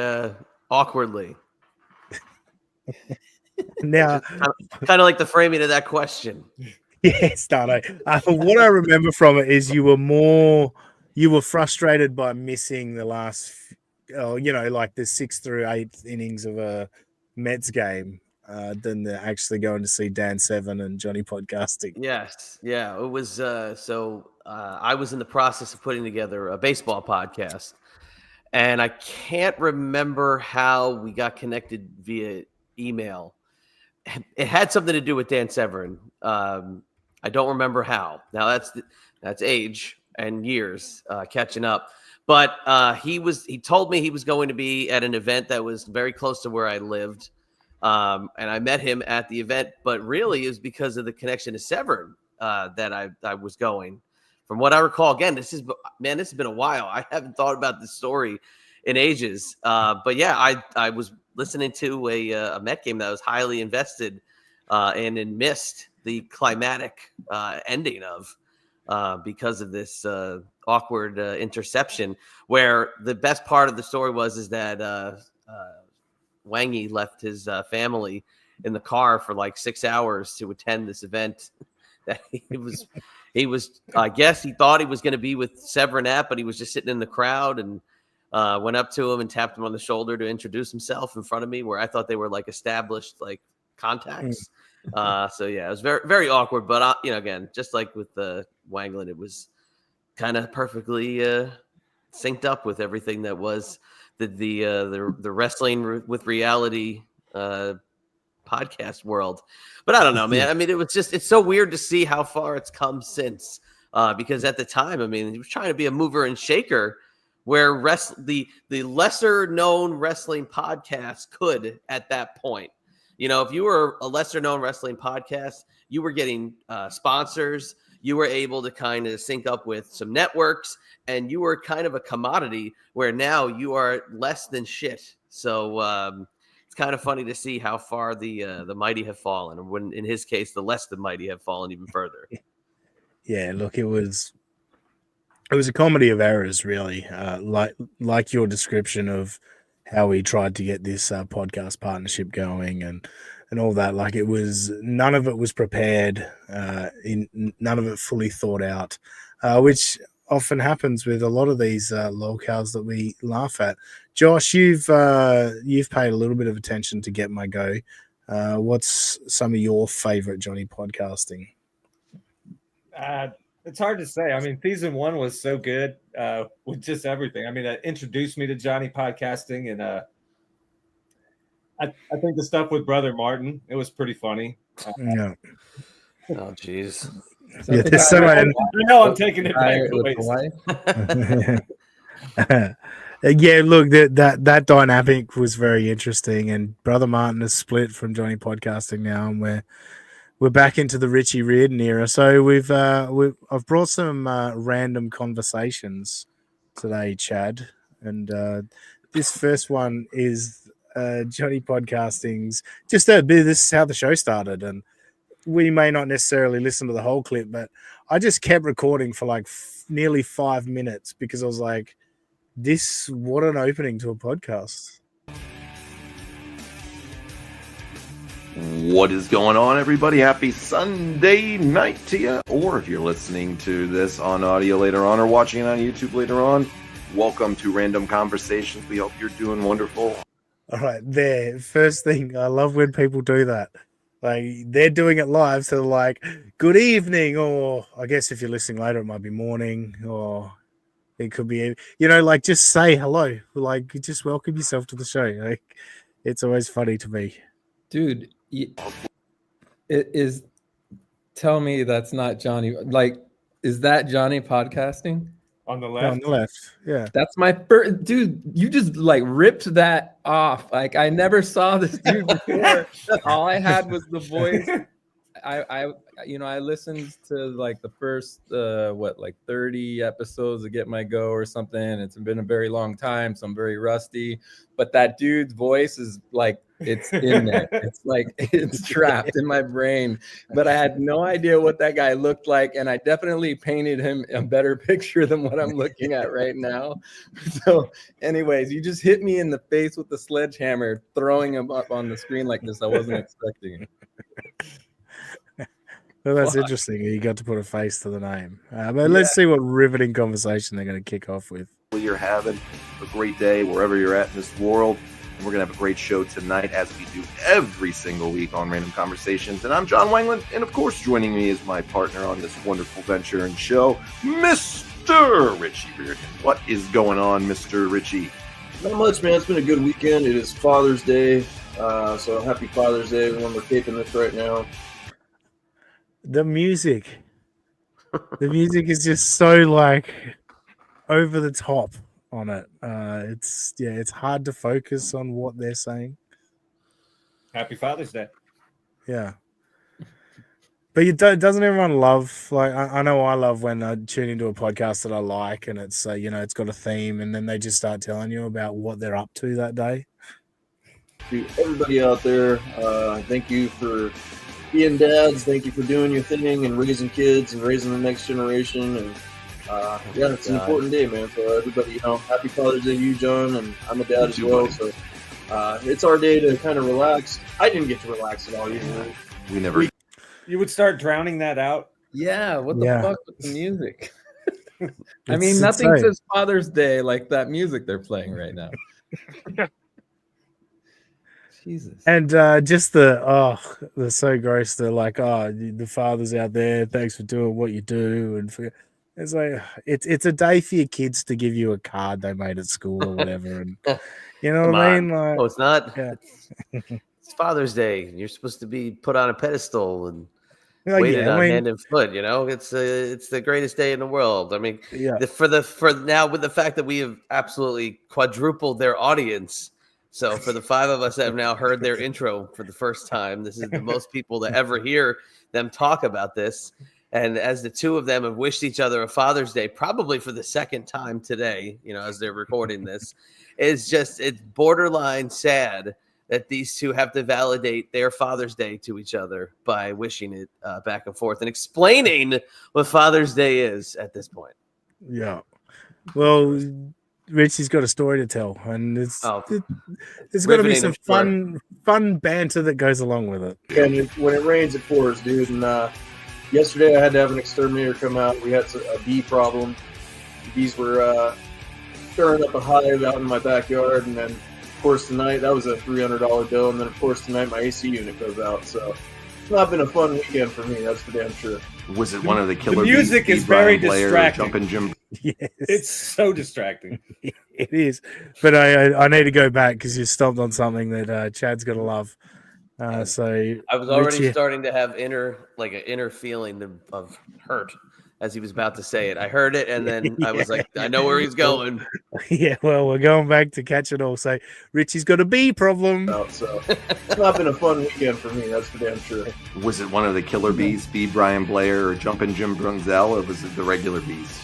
awkwardly. Now, kind of like the framing of that question. Yes, Dano. What I remember from it is you were frustrated by missing the last, like the 6th through 8th innings of a Mets game, than actually going to see Dan Seven and Johnny Podcasting. Yes, yeah, it was. I was in the process of putting together a baseball podcast, and I can't remember how we got connected via email. It had something to do with Dan Severin. I don't remember how. Now that's age and years catching up. But he told me he was going to be at an event that was very close to where I lived. And I met him at the event, but really it was because of the connection to Severin that I was going. From what I recall, again, this has been a while. I haven't thought about this story in ages. But yeah, I was listening to a Met game that I was highly invested and missed the climatic ending of because of this awkward interception, where the best part of the story is that Wangy left his family in the car for like 6 hours to attend this event. That he was I guess he thought he was going to be with Severin at, but he was just sitting in the crowd, and went up to him and tapped him on the shoulder to introduce himself in front of me, where I thought they were like established like contacts. So yeah, it was very, very awkward, but again, just like with Wangland, it was kind of perfectly synced up with everything that was the wrestling with reality podcast world. But I don't know, man. I mean, it's so weird to see how far it's come since, because at the time, I mean, he was trying to be a mover and shaker where the lesser known wrestling podcast could at that point. If you were a lesser known wrestling podcast, you were getting sponsors, you were able to kind of sync up with some networks, and you were kind of a commodity, where now you are less than shit. So it's kind of funny to see how far the mighty have fallen, and when in his case, the less than mighty have fallen even further. Yeah, look, it was a comedy of errors, really. Like your description of how we tried to get this podcast partnership going and all that. Like, it was, none of it was prepared, none of it fully thought out, which often happens with a lot of these locales that we laugh at. Josh, you've paid a little bit of attention to Get My Go. What's some of your favorite Johnny podcasting? It's hard to say. I mean, season 1 was so good with just everything. I mean, that introduced me to Johnny podcasting, and I think the stuff with Brother Martin, it was pretty funny. Yeah. Oh, jeez. Yeah, there's so I know I'm taking it back. Yeah, look, that dynamic was very interesting, and Brother Martin has split from Johnny podcasting now, and we're back into the Richie Riordan era. So I've brought some random conversations today, Chad, and this first one is Johnny podcasting's just a bit. This is how the show started, and we may not necessarily listen to the whole clip, but I just kept recording for like nearly 5 minutes because I was like, what an opening to a podcast. What is going on, everybody? Happy Sunday night to you. Or if you're listening to this on audio later on or watching it on YouTube later on, welcome to Random Conversations. We hope you're doing wonderful. All right, there. First thing, I love when people do that. Like, they're doing it live, so they're like, good evening, or I guess if you're listening later, it might be morning, or it could be, like, just say hello. Like, just welcome yourself to the show. Like, it's always funny to me. Dude, tell me that's not Johnny. Like, is that Johnny podcasting? On the left? On the left, yeah. That's my first, dude. You just like ripped that off. Like, I never saw this dude before. All I had was the voice. I listened to like the first 30 episodes of Get My Go or something. It's been a very long time, so I'm very rusty. But that dude's voice is like, it's in there. It's like, it's trapped in my brain. But I had no idea what that guy looked like, and I definitely painted him a better picture than what I'm looking at right now. So, anyways, you just hit me in the face with the sledgehammer, throwing him up on the screen like this. I wasn't expecting it. Well, that's interesting. You got to put a face to the name. But let's see what riveting conversation they're going to kick off with. You're having a great day wherever you're at in this world. And we're going to have a great show tonight, as we do every single week on Random Conversations. And I'm John Wangland. And, of course, joining me is my partner on this wonderful venture and show, Mr. Richie Riordan. What is going on, Mr. Richie? Not much, man. It's been a good weekend. It is Father's Day, so happy Father's Day when we're taping this right now. The music is just so like over the top on it. It's hard to focus on what they're saying. Happy Father's Day. Yeah. But doesn't everyone love, like, I know I love when I tune into a podcast that I like and it's, it's got a theme and then they just start telling you about what they're up to that day. To everybody out there, thank you for being dads. Thank you for doing your thing and raising kids and raising the next generation. And it's an important day, man. So everybody, happy Father's Day to you, John. And I'm a dad as well. So it's our day to kind of relax. I didn't get to relax at all. We never. You would start drowning that out. Yeah, what the fuck with the music? I mean, nothing says Father's Day like that music they're playing right now. Jesus. And just they're so gross. They're like, the fathers out there, thanks for doing what you do. And it's like, it's a day for your kids to give you a card they made at school or whatever. And you know what I mean? Like, no, it's not. Yeah. It's Father's Day. You're supposed to be put on a pedestal and waited on hand and foot. It's the greatest day in the world. I mean, for now, with the fact that we have absolutely quadrupled their audience. So for the 5 of us that have now heard their intro for the first time, this is the most people to ever hear them talk about this. And as the 2 of them have wished each other a Father's Day, probably for the second time today, as they're recording this, it's borderline sad that these 2 have to validate their Father's Day to each other by wishing it back and forth and explaining what Father's Day is at this point. Yeah. Well, Richie's got a story to tell, and there's got to be some fun banter that goes along with it. And when it rains, it pours, dude. And yesterday, I had to have an exterminator come out. We had a bee problem. The bees were stirring up a hive out in my backyard, and then, of course, tonight that was a $300 bill. And then, of course, tonight my AC unit goes out. So it's not been a fun weekend for me. That's for damn sure. Was it one of the killer? The music is very distracting. Jumping Jim. Yes, it's so distracting. It is, but I need to go back because you stomped on something that Chad's got to love. So I was already starting to have an inner feeling of hurt as he was about to say it. I heard it, and then I was like, I know where he's going. Yeah, well, we're going back to catch it all. So Richie's got a bee problem. So it's not been a fun weekend for me. That's for damn sure. Was it one of the killer bees, B. Brian Blair, or Jumpin' Jim Brunzell, or was it the regular bees?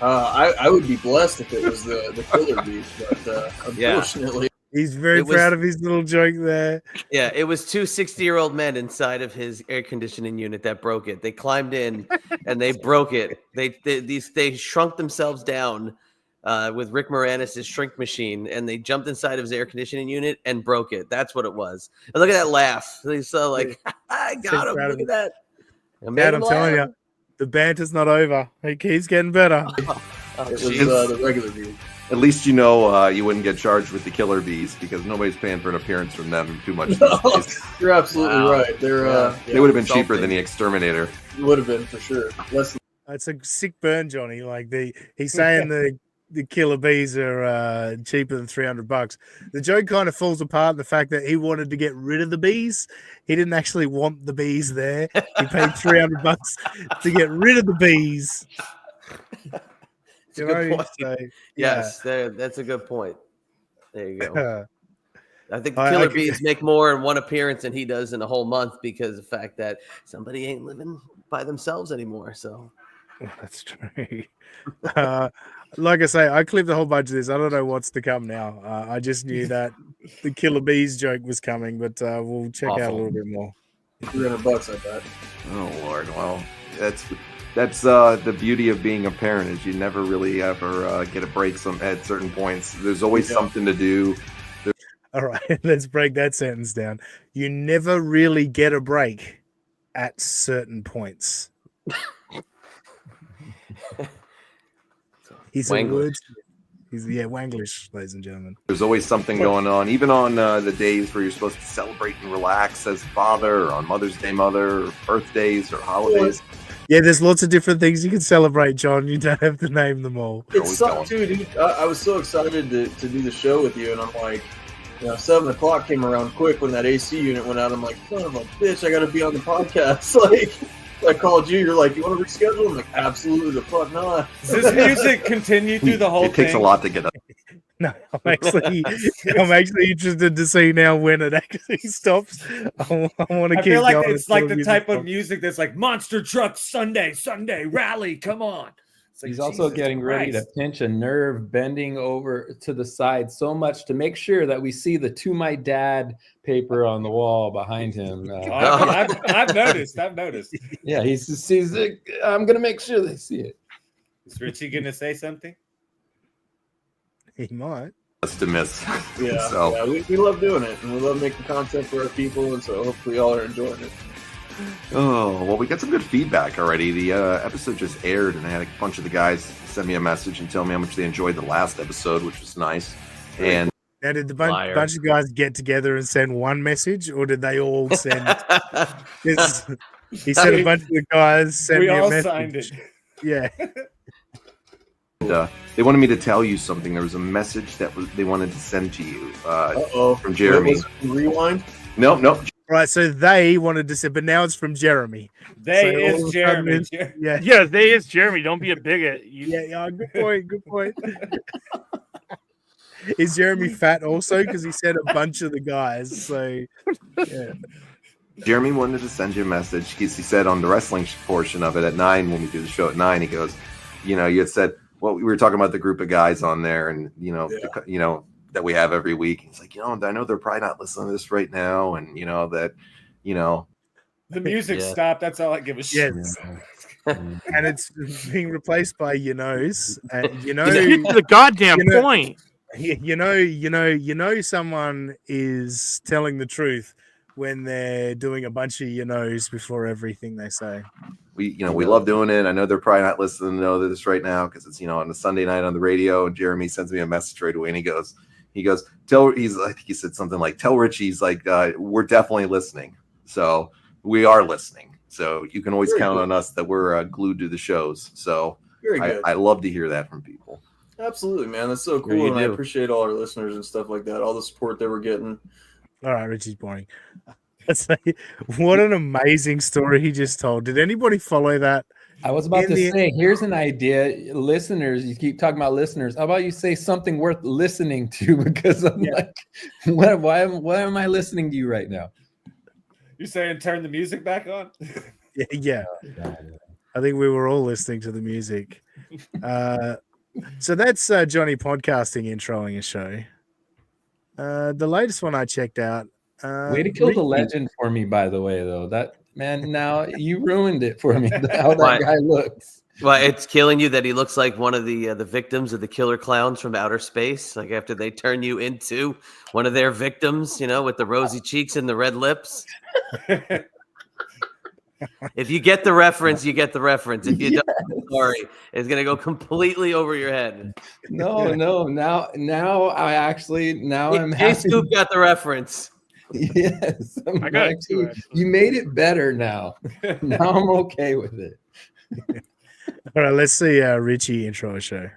I would be blessed if it was the killer bees, but unfortunately. He's very proud of his little joke there. Yeah, it was 2 60-year-old men inside of his air conditioning unit that broke it. They climbed in and they broke it. They shrunk themselves down with Rick Moranis' shrink machine, and they jumped inside of his air conditioning unit and broke it. That's what it was. And look at that laugh. They saw like, I got him. Look at that. Dad, I'm telling you, the banter's not over. It keeps getting better. It was the regular bees. At least you wouldn't get charged with the killer bees because nobody's paying for an appearance from them too much. You're absolutely right. They would have been cheaper than the exterminator. It would have been for sure. It's a sick burn, Johnny. Like he's saying the killer bees are cheaper than $300. The joke kind of falls apart in the fact that he wanted to get rid of the bees. He didn't actually want the bees there. He paid $300 to get rid of the bees. Good point. Yes, that's a good point. There you go. I think the killer bees make more in one appearance than he does in a whole month because of the fact that somebody ain't living by themselves anymore. So that's true. Like I say, I clipped a whole bunch of this. I don't know what's to come now. I just knew that the killer bees joke was coming, but we'll check out a little bit more. $300, I bet. Oh Lord, well, that's the beauty of being a parent is you never really ever get a break at certain points. There's always something to do. All right, let's break that sentence down. You never really get a break at certain points. He's a word. He's Wanglish, ladies and gentlemen. There's always something going on, even on the days where you're supposed to celebrate and relax as a father, or on Mother's Day, or birthdays, or holidays. Yeah, there's lots of different things you can celebrate, John. You don't have to name them all. It sucked too, dude. I was so excited to do the show with you, and I'm like, 7 o'clock came around quick when that AC unit went out. I'm like, son of a bitch, I got to be on the podcast. Like, I called you. You're like, you want to reschedule? I'm like, absolutely the fuck not. Does this music continue through the whole thing? It takes a lot to get up. No, I'm actually interested to see now when it actually stops. I want to I keep feel like going it's like the until type music of music that's like monster truck Sunday rally. Come on. It's like, He's also Jesus getting ready to Christ. pinch a nerve, bending over to the side so much to make sure that we see the "To My Dad" paper on the wall behind him. I've noticed. Yeah, he's I'm gonna make sure they see it. Is Richie gonna say something? He might. That's to miss. Yeah, So. yeah, we love doing it, and we love making content for our people, and so hopefully y'all are enjoying it. Oh, well, we got some good feedback already. The episode just aired, and I had a bunch of the guys send me a message and tell me how much they enjoyed the last episode, which was nice. And Now, did the bunch of guys get together and send one message, or did they all send? He said a bunch of the guys sent We me a all message. signed it. Yeah. they wanted me to tell you something. There was a message that they wanted to send to you from Jeremy. Rewind? Nope. Right, so they wanted to say, but now it's from Jeremy. They So all is of a Jeremy. sudden yeah. Yeah, they is Jeremy. Don't be a bigot. Yeah, good point. Good point. Is Jeremy fat also? Because he said a bunch of the guys. So, yeah. Jeremy wanted to send you a message. He said on the wrestling portion of it at 9, when we do the show at 9, he goes, you had said, well, we were talking about the group of guys on there, and that we have every week. He's like, I know they're probably not listening to this right now, and The music stopped. That's all I give a shit. Yes. And it's being replaced by the goddamn point. Someone is telling the truth when they're doing a bunch of before everything they say. We love doing it. I know they're probably not listening to this right now because it's on a Sunday night on the radio, and Jeremy sends me a message right away, and he goes, I think he said something like, tell Richie, he's like, we're definitely listening. So we are listening. So you can always count on us that we're glued to the shows. So I love to hear that from people. Absolutely, man. That's so cool. And I appreciate all our listeners and stuff like that, all the support that we're getting. All right, Richie's boring. Let's say, what an amazing story he just told. Did anybody follow that? I was about to say, here's an idea. Listeners, you keep talking about listeners. How about you say something worth listening to? Because I'm like, why am I listening to you right now? You're saying turn the music back on? Yeah. I think we were all listening to the music. So that's Johnny podcasting introing a show. The latest one I checked out. Way to kill the legend for me, by the way, though. That man, now you ruined it for me. How that guy looks. Well, it's killing you that he looks like one of the victims of the killer clowns from outer space. Like after they turn you into one of their victims, with the rosy cheeks and the red lips. If you get the reference, you get the reference. If you don't, sorry, it's gonna go completely over your head. No. Now I'm Jay happy. Scoop got the reference. Yes, I got it too. You made it better now. Now I'm okay with it. All right, let's see Richie intro a show.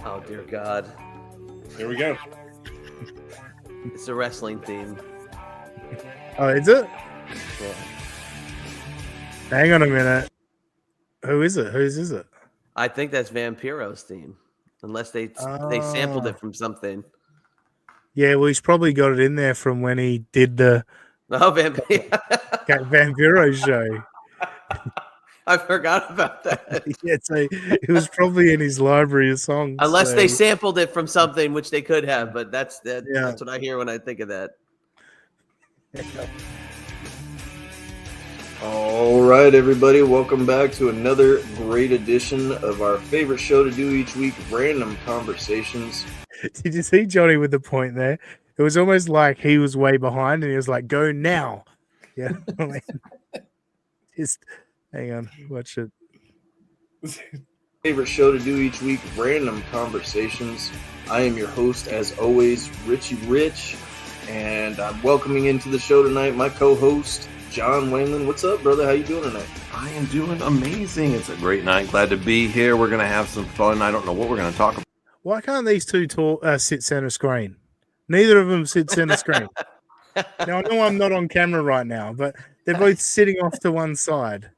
Oh dear God! Here we go. It's a wrestling theme. Oh, is it? Yeah. Hang on a minute. Who is it? Whose is it? I think that's Vampiro's theme, unless they sampled it from something. Yeah, well, he's probably got it in there from when he did the Vampiro show. I forgot about that. Yeah, so it was probably in his library of songs. Unless they sampled it from something, which they could have, but that's what I hear when I think of that. All right, everybody, welcome back to another great edition of our favorite show to do each week, Random Conversations. Did you see Johnny with the point there? It was almost like he was way behind and he was like, go now. Yeah. Just hang on, watch it. Favorite show to do each week, Random Conversations. I am your host, as always, Richie Rich. and I'm welcoming into the show tonight my co-host, John Wayland. What's up, brother? How you doing tonight? I am doing amazing. It's a great night. Glad to be here. We're going to have some fun. I don't know what we're going to talk about. Why can't these two sit center screen? Neither of them sit center screen. Now, I know I'm not on camera right now, but they're both sitting off to one side.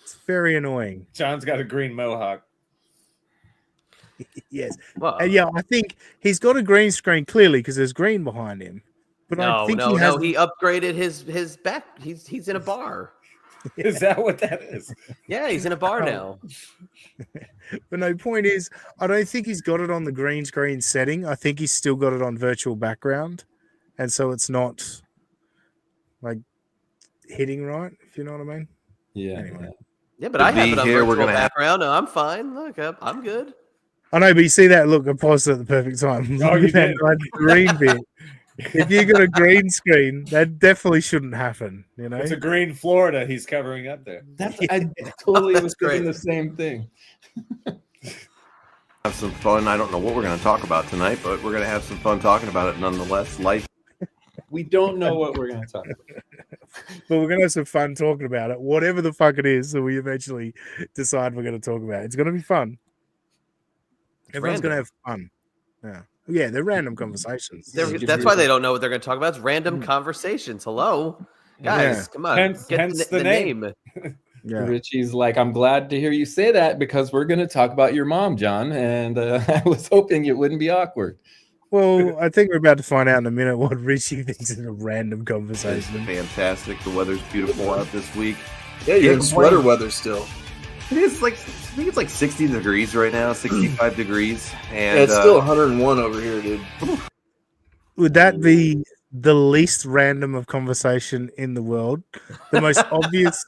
It's very annoying. John's got a green mohawk. Yes. Well, And yeah, I think he's got a green screen clearly because there's green behind him. But I think he upgraded his back. He's in a bar. Is that what that is? Yeah, he's in a bar now. But no, point is, I don't think he's got it on the green screen setting. I think he's still got it on virtual background. And so it's not like hitting right, if you know what I mean. Yeah. Anyway. Yeah, but I have it on here, virtual we're gonna background. No, I'm fine. Look, I'm good. I know, but you see that? Look, I paused it at the perfect time. Oh, you did. Like green bit. If you got a green screen, that definitely shouldn't happen. You know, It's a green Florida he's covering up there. I totally was great. thinking the same thing. Have some fun. I don't know what we're going to talk about tonight, but we're going to have some fun talking about it nonetheless. Life. We don't know what we're going to talk about. but we're gonna have some fun talking about it, whatever the fuck it is that we eventually decide we're gonna talk about. It's gonna be fun. Everyone's gonna have fun. Yeah, they're random conversations. That's why they don't know what they're going to talk about. It's random conversations. Hello, guys, come on. Hence the name. Yeah. Richie's like, I'm glad to hear you say that because we're going to talk about your mom, John. And I was hoping it wouldn't be awkward. Well, I think we're about to find out in a minute what Richie thinks is a random conversation. Fantastic. The weather's beautiful out this week. Yeah, you're in sweater weather still. It is like, I think it's like 60 degrees right now, 65 degrees. And Yeah, it's still 101 over here, dude. Would that be the least random of conversation in the world? The most obvious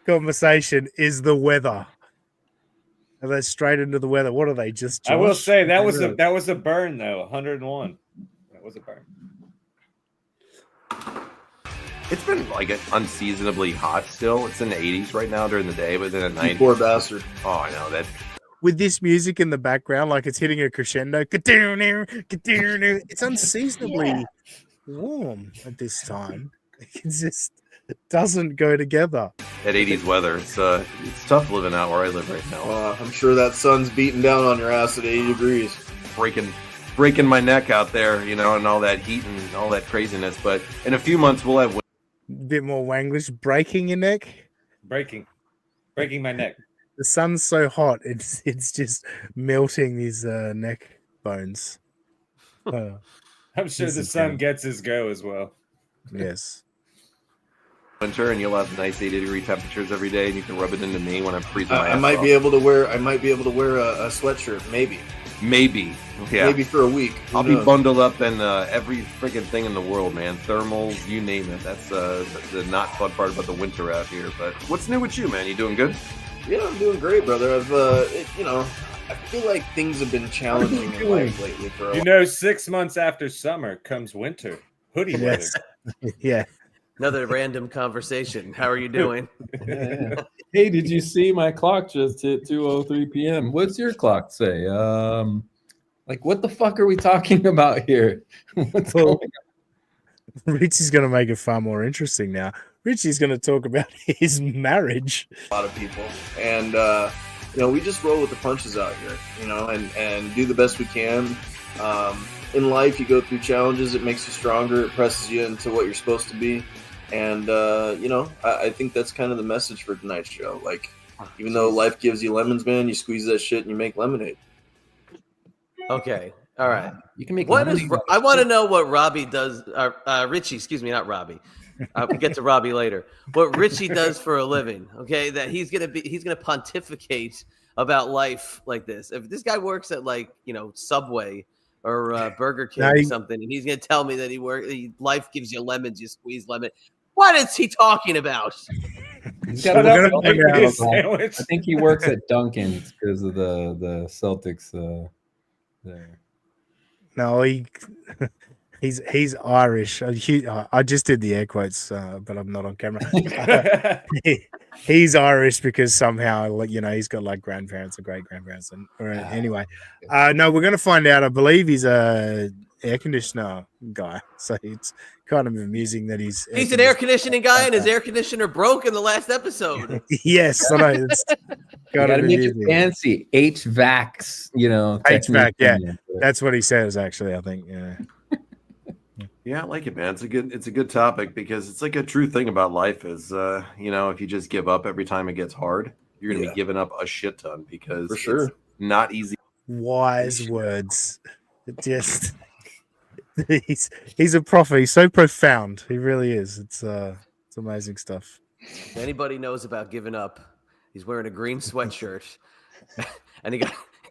conversation is the weather. And they're straight into the weather. What are they? Just I will Josh? say that was a burn though. 101. That was a burn. it's been like unseasonably hot still. It's in the 80s right now during the day, but then at night. Poor bastard. Oh, I know that. With this music in the background, like it's hitting a crescendo. It's unseasonably warm at this time. It just doesn't go together. That 80s weather, it's tough living out where I live right now. I'm sure that sun's beating down on your ass at 80 degrees. Breaking my neck out there, you know, and all that heat and all that craziness. But in a few months, we'll have bit more Wanglish. Breaking your neck? Breaking my neck. The sun's so hot, it's just melting these neck bones. I'm sure the sun gets his go as well. Yes. Winter, and you'll have nice 80-degree temperatures every day, and you can rub it into me when I'm freezing. I might be able to wear a sweatshirt, maybe. Yeah. Maybe for a week. I'll be bundled up in every freaking thing in the world, man. Thermals, you name it. That's the not fun part about the winter out here. But what's new with you, man? You doing good? Yeah, I'm doing great, brother. I feel like things have been challenging in life lately. For a while. 6 months after summer comes winter. Hoodie weather. Yeah. Another random conversation. How are you doing? Yeah. Hey, did you see my clock just hit 2:03 p.m.? What's your clock say? Like, what the fuck are we talking about here? What's going on? Richie's going to make it far more interesting now. Richie's going to talk about his marriage. A lot of people. And, we just roll with the punches out here, and do the best we can. In life, you go through challenges. It makes you stronger. It presses you into what you're supposed to be. And, I think that's kind of the message for tonight's show. Like, even though life gives you lemons, man, you squeeze that shit and you make lemonade. Okay. All right. You can make I want to know what Robbie does. Richie, excuse me, not Robbie. We'll get to Robbie later. What Richie does for a living, okay? That he's gonna pontificate about life like this. If this guy works at Subway or Burger King or something, and he's gonna tell me that life gives you lemons, you squeeze lemon. What is he talking about? I think he works at Dunkin's because of the Celtics there. No, he's Irish. I just did the air quotes, but I'm not on camera. He's Irish because somehow, he's got like grandparents or great grandparents. Anyway, no, we're going to find out. I believe he's air conditioner guy, so it's kind of amusing that he's an air conditioning guy, and his air conditioner broke in the last episode. Yes, I know. It's You gotta make it fancy. HVACs, HVAC, yeah. technician. That's what he says, actually, I think. Yeah. Yeah, I like it, man. It's a good topic because it's like a true thing about life is if you just give up every time it gets hard, you're gonna be giving up a shit ton because For sure. it's not easy. Wise words. Just he's a prophet. He's so profound. He really is. It's amazing stuff. If anybody knows about giving up, he's wearing a green sweatshirt, and he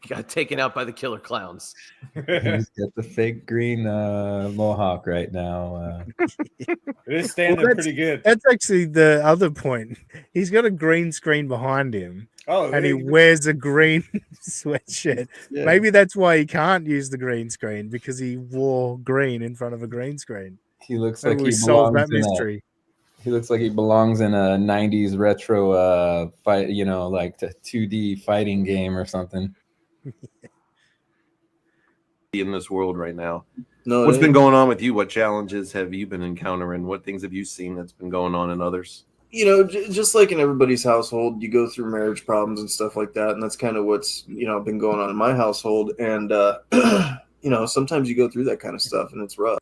got taken out by the killer clowns. He's got the fake green mohawk right now. It is standing pretty good. That's actually the other point. He's got a green screen behind him. Oh, and he wears a green sweatshirt. Yeah. Maybe that's why he can't use the green screen, because he wore green in front of a green screen. He looks Maybe like we he solved belongs that mystery. He looks like he belongs in a 90s retro fight, like a 2D fighting game or something. In this world right now. No, What's been going on with you? What challenges have you been encountering? What things have you seen that's been going on in others? Just like in everybody's household, you go through marriage problems and stuff like that, and that's kind of what's been going on in my household. And sometimes you go through that kind of stuff, and it's rough.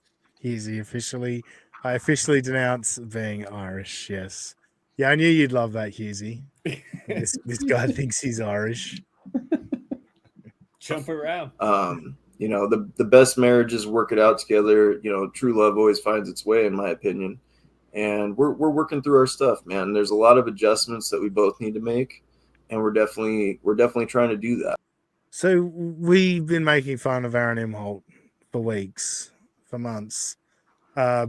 I officially denounce being Irish. Yes, yeah, I knew you'd love that, Husey. This guy thinks he's Irish. Jump around. The best marriages work it out together. True love always finds its way, in my opinion. And we're working through our stuff, man. There's a lot of adjustments that we both need to make, and we're definitely trying to do that. So we've been making fun of Aaron Imholt for weeks, for months,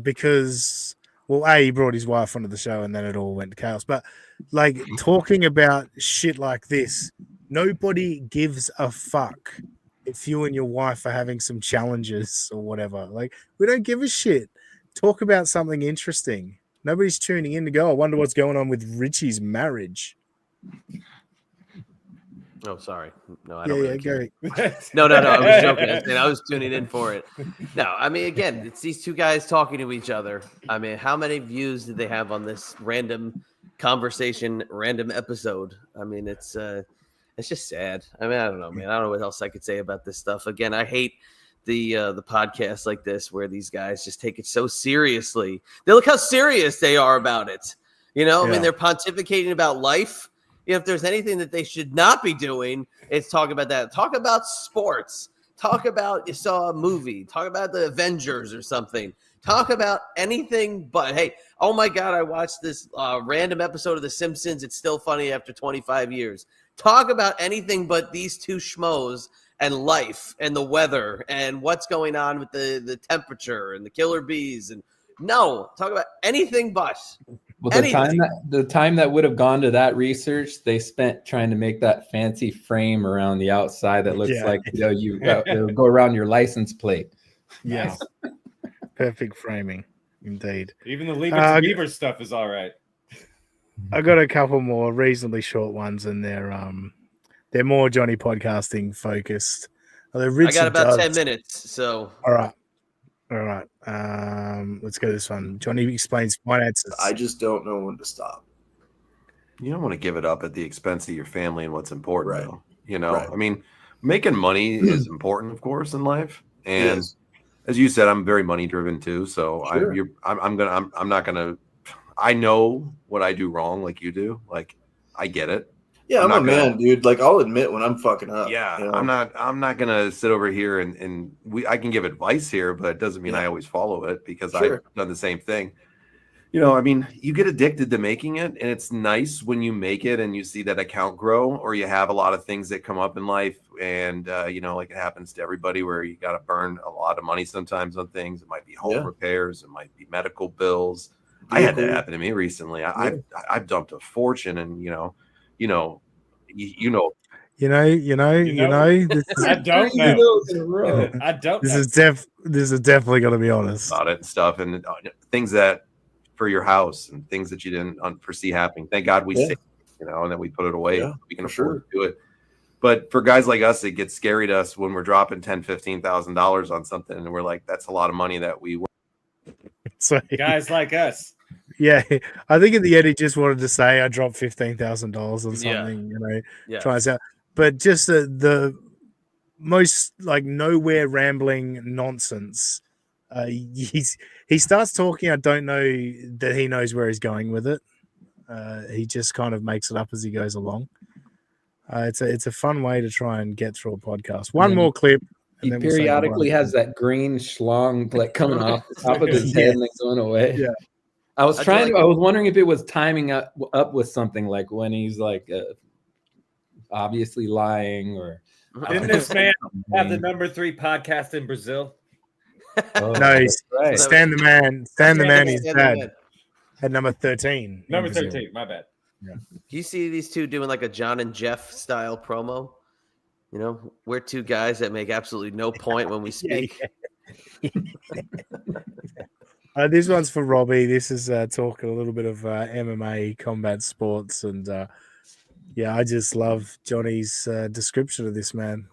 because, well, he brought his wife onto the show, and then it all went to chaos. But like talking about shit like this, nobody gives a fuck if you and your wife are having some challenges or whatever. Like, we don't give a shit. Talk about something interesting. Nobody's tuning in to go, I wonder what's going on with Richie's marriage. Oh, sorry. No, I don't really care. Go. No, I was joking. I was tuning in for it. No, I mean, again, it's these two guys talking to each other. I mean, how many views did they have on this random conversation, random episode? I mean, it's just sad. I mean, I don't know, man. I don't know what else I could say about this stuff. Again, I hate the podcasts like this where these guys just take it so seriously. They look how serious they are about it. I mean, they're pontificating about life. If there's anything that they should not be doing, it's talk about that. Talk about sports. Talk about you saw a movie. Talk about the Avengers or something. Talk about anything but, hey, oh my God, I watched this random episode of The Simpsons. It's still funny after 25 years. Talk about anything but these two schmoes and life and the weather and what's going on with the temperature and the killer bees. And no, talk about anything but. Well, the time that would have gone to that research, they spent trying to make that fancy frame around the outside that looks like it'll go around your license plate. Yeah, perfect framing, indeed. Even the Leave It to Beaver stuff is all right. I got a couple more reasonably short ones, and they're more Johnny podcasting focused. I got about 10 minutes, so all right. Let's go this one. Johnny explains finances. I just don't know when to stop. You don't want to give it up at the expense of your family and what's important, right. though. Right. I mean, making money is important, of course, in life. And as you said, I'm very money driven too. So Sure. I know what I do wrong, like you do. Like, I get it. Yeah, I'm a man, dude. Like, I'll admit when I'm fucking up. Yeah, I'm not gonna sit over here and I can give advice here, but it doesn't mean I always follow it because I've done the same thing. I mean, you get addicted to making it, and it's nice when you make it and you see that account grow, or you have a lot of things that come up in life, and like it happens to everybody, where you got to burn a lot of money sometimes on things. It might be home repairs, it might be medical bills. I had that happen to me recently. I've dumped a fortune, and you know. This is, I don't know. I don't. This is definitely going to be honest about it and stuff, and things that for your house and things that you didn't foresee happening. Thank God we saved, and then we put it away. We can afford to do it. But for guys like us, it gets scary to us when we're dropping $10,000-$15,000 on something, and we're like, that's a lot of money that we. So Guys like us. Yeah, I think in the end he just wanted to say I dropped $15,000 on something, try us out. But just the most like nowhere rambling nonsense. He starts talking. I don't know that he knows where he's going with it. He just kind of makes it up as he goes along. It's a fun way to try and get through a podcast. One more clip. He and then we'll say periodically goodbye. has that green schlong like coming off the top of his head and then going away. Yeah. I was wondering if it was timing up with something like when he's like obviously lying or. Didn't this man have the number 3 podcast in Brazil? Oh, no, he's right. Stan the Man. Stan the Man. He's Stan the dad Man. at number 13. Number 13. My bad. Yeah. Do you see these two doing like a John and Jeff style promo? We're two guys that make absolutely no point when we speak. This one's for Robbie. This is talking a little bit of MMA combat sports, and I just love Johnny's description of this man.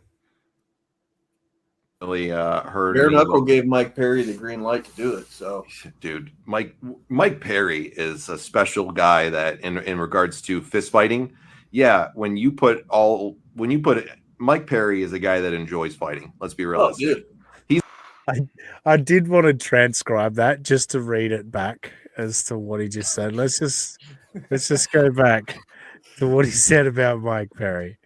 Really heard. Bare Knuckle gave Mike Perry the green light to do it. So, dude, Mike Perry is a special guy that in regards to fist fighting. Yeah, when you put Mike Perry is a guy that enjoys fighting. Let's be realistic. I did want to transcribe that just to read it back as to what he just said. Let's just go back to what he said about Mike Perry.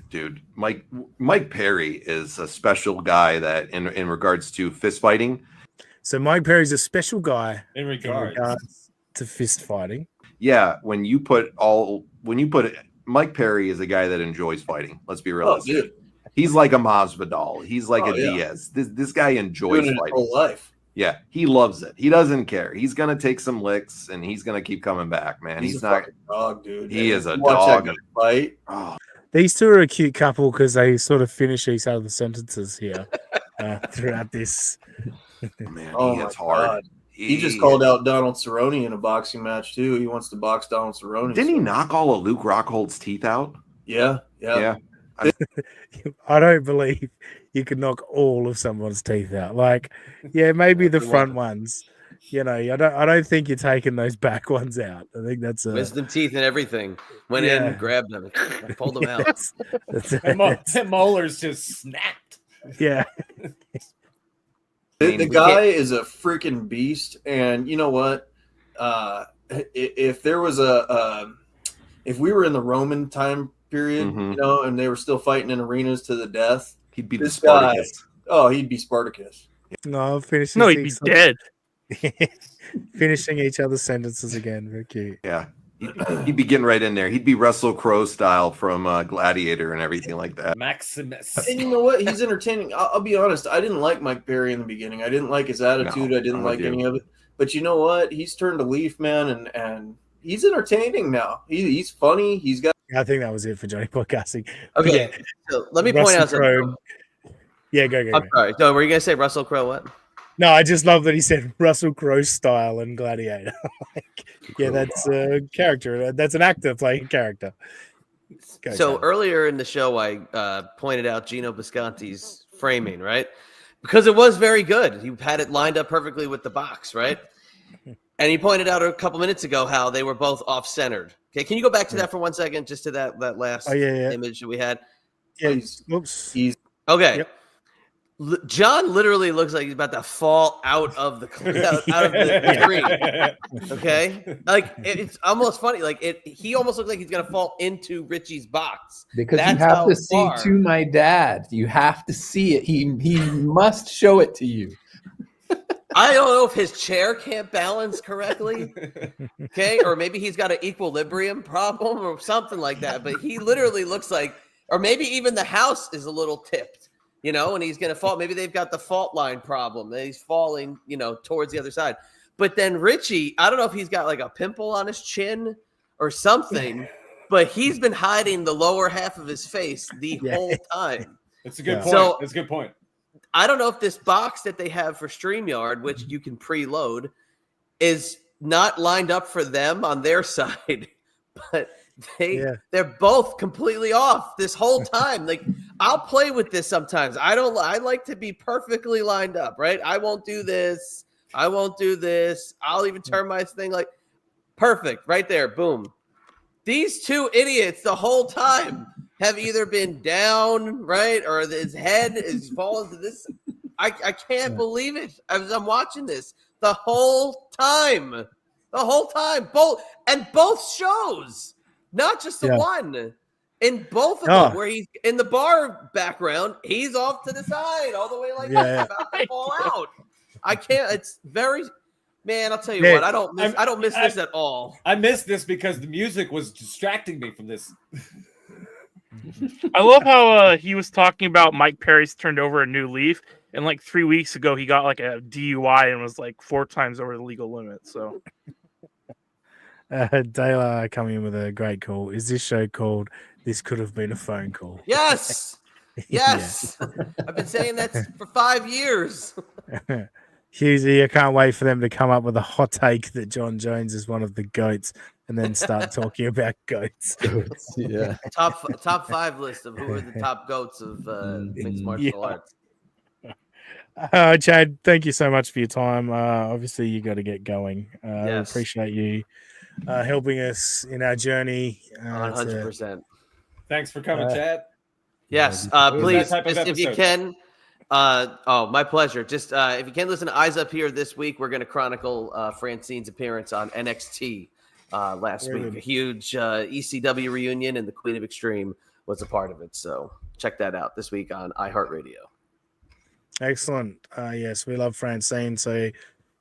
Dude, Mike Perry is a special guy that in regards to fist fighting. So Mike Perry's a special guy in regards to fist fighting. Yeah, when you put Mike Perry is a guy that enjoys fighting. Let's be realistic. He's like a Masvidal. He's like a Diaz. This guy enjoys doing it fighting. his whole life. Yeah, he loves it. He doesn't care. He's gonna take some licks and he's gonna keep coming back, man. He's not fucking dog, dude. He is a Watch dog. that guy fight. Oh, These two are a cute couple because they sort of finish each other's sentences here throughout this. Man, Oh he my hits hard. God. He just called out Donald Cerrone in a boxing match too. He wants to box Donald Cerrone. Didn't he knock all of Luke Rockhold's teeth out? Yeah. I don't believe you could knock all of someone's teeth out. Like, yeah, maybe the front ones. I don't think you're taking those back ones out. I think that's Wisdom teeth and everything. Went in, grabbed them, and pulled them out. Tim Molars just snapped. Yeah. The guy is a freaking beast, and you know what? If there was if we were in the Roman time period, and they were still fighting in arenas to the death, he'd be the Spartacus. He'd be Spartacus. No, he'd be dead. Finishing each other's sentences again. Very cute. Yeah. He'd be getting right in there. He'd be Russell Crowe style from Gladiator and everything like that. Maximus. And you know what? He's entertaining. I'll be honest. I didn't like Mike Perry in the beginning. I didn't like his attitude. I didn't like any of it. But you know what? He's turned a leaf, man, and he's entertaining now. He's funny. He's got. I think that was it for Johnny podcasting. Okay, so let me point out something. Yeah, go. I'm sorry. So, were you gonna say Russell Crowe? What? No, I just love that he said Russell Crowe style and Gladiator. That's a character. That's an actor playing a character. Earlier in the show, I pointed out Gino Bisconti's framing, right? Because it was very good. He had it lined up perfectly with the box, right? And he pointed out a couple minutes ago how they were both off-centered. Okay, can you go back to that for 1 second, just to that last image that we had? Yeah, he's okay. Yep. John literally looks like he's about to fall out of the screen. Okay, like it's almost funny. Like he almost looks like he's gonna fall into Richie's box because you have to see to my dad. You have to see it. He must show it to you. I don't know if his chair can't balance correctly, okay, or maybe he's got an equilibrium problem or something like that. But he literally looks like, or maybe even the house is a little tipped. And he's going to fall. Maybe they've got the fault line problem. He's falling, towards the other side. But then Richie, I don't know if he's got like a pimple on his chin or something, but he's been hiding the lower half of his face the whole time. That's a good point. So, that's a good point. I don't know if this box that they have for StreamYard, which you can preload, is not lined up for them on their side, but they're both completely off this whole time. Like, I'll play with this sometimes. I like to be perfectly lined up, right? I won't do this. I won't do this. I'll even turn my thing like perfect right there. Boom. These two idiots the whole time have either been down, right, or his head is falling to this. I can't believe it. I'm watching this the whole time. The whole time. Both shows. Not just the one. In both of them, where he's in the bar background, he's off to the side, all the way like he's about to fall out. I can't. It's very, man. I'll tell you what. I don't miss this at all. I missed this because the music was distracting me from this. I love how he was talking about Mike Perry's turned over a new leaf, and like 3 weeks ago he got like a DUI and was like 4 times over the legal limit. So. Dayla coming in with a great call. Is this show called "This Could Have Been a Phone Call"? Yes, yes. I've been saying that for 5 years. Husey, I can't wait for them to come up with a hot take that John Jones is one of the goats, and then start talking about goats. Yeah, top 5 list of who are the top goats of mixed martial arts. Chad, thank you so much for your time. Obviously, you got to get going. I appreciate you helping us in our journey. 100%. Thanks for coming, Chad. Yes, please, just if you can. My pleasure. Just if you can listen to Eyes Up Here this week, we're going to chronicle Francine's appearance on NXT last week. A huge ECW reunion, and the Queen of Extreme was a part of it. So check that out this week on iHeartRadio. Excellent. Yes, we love Francine. So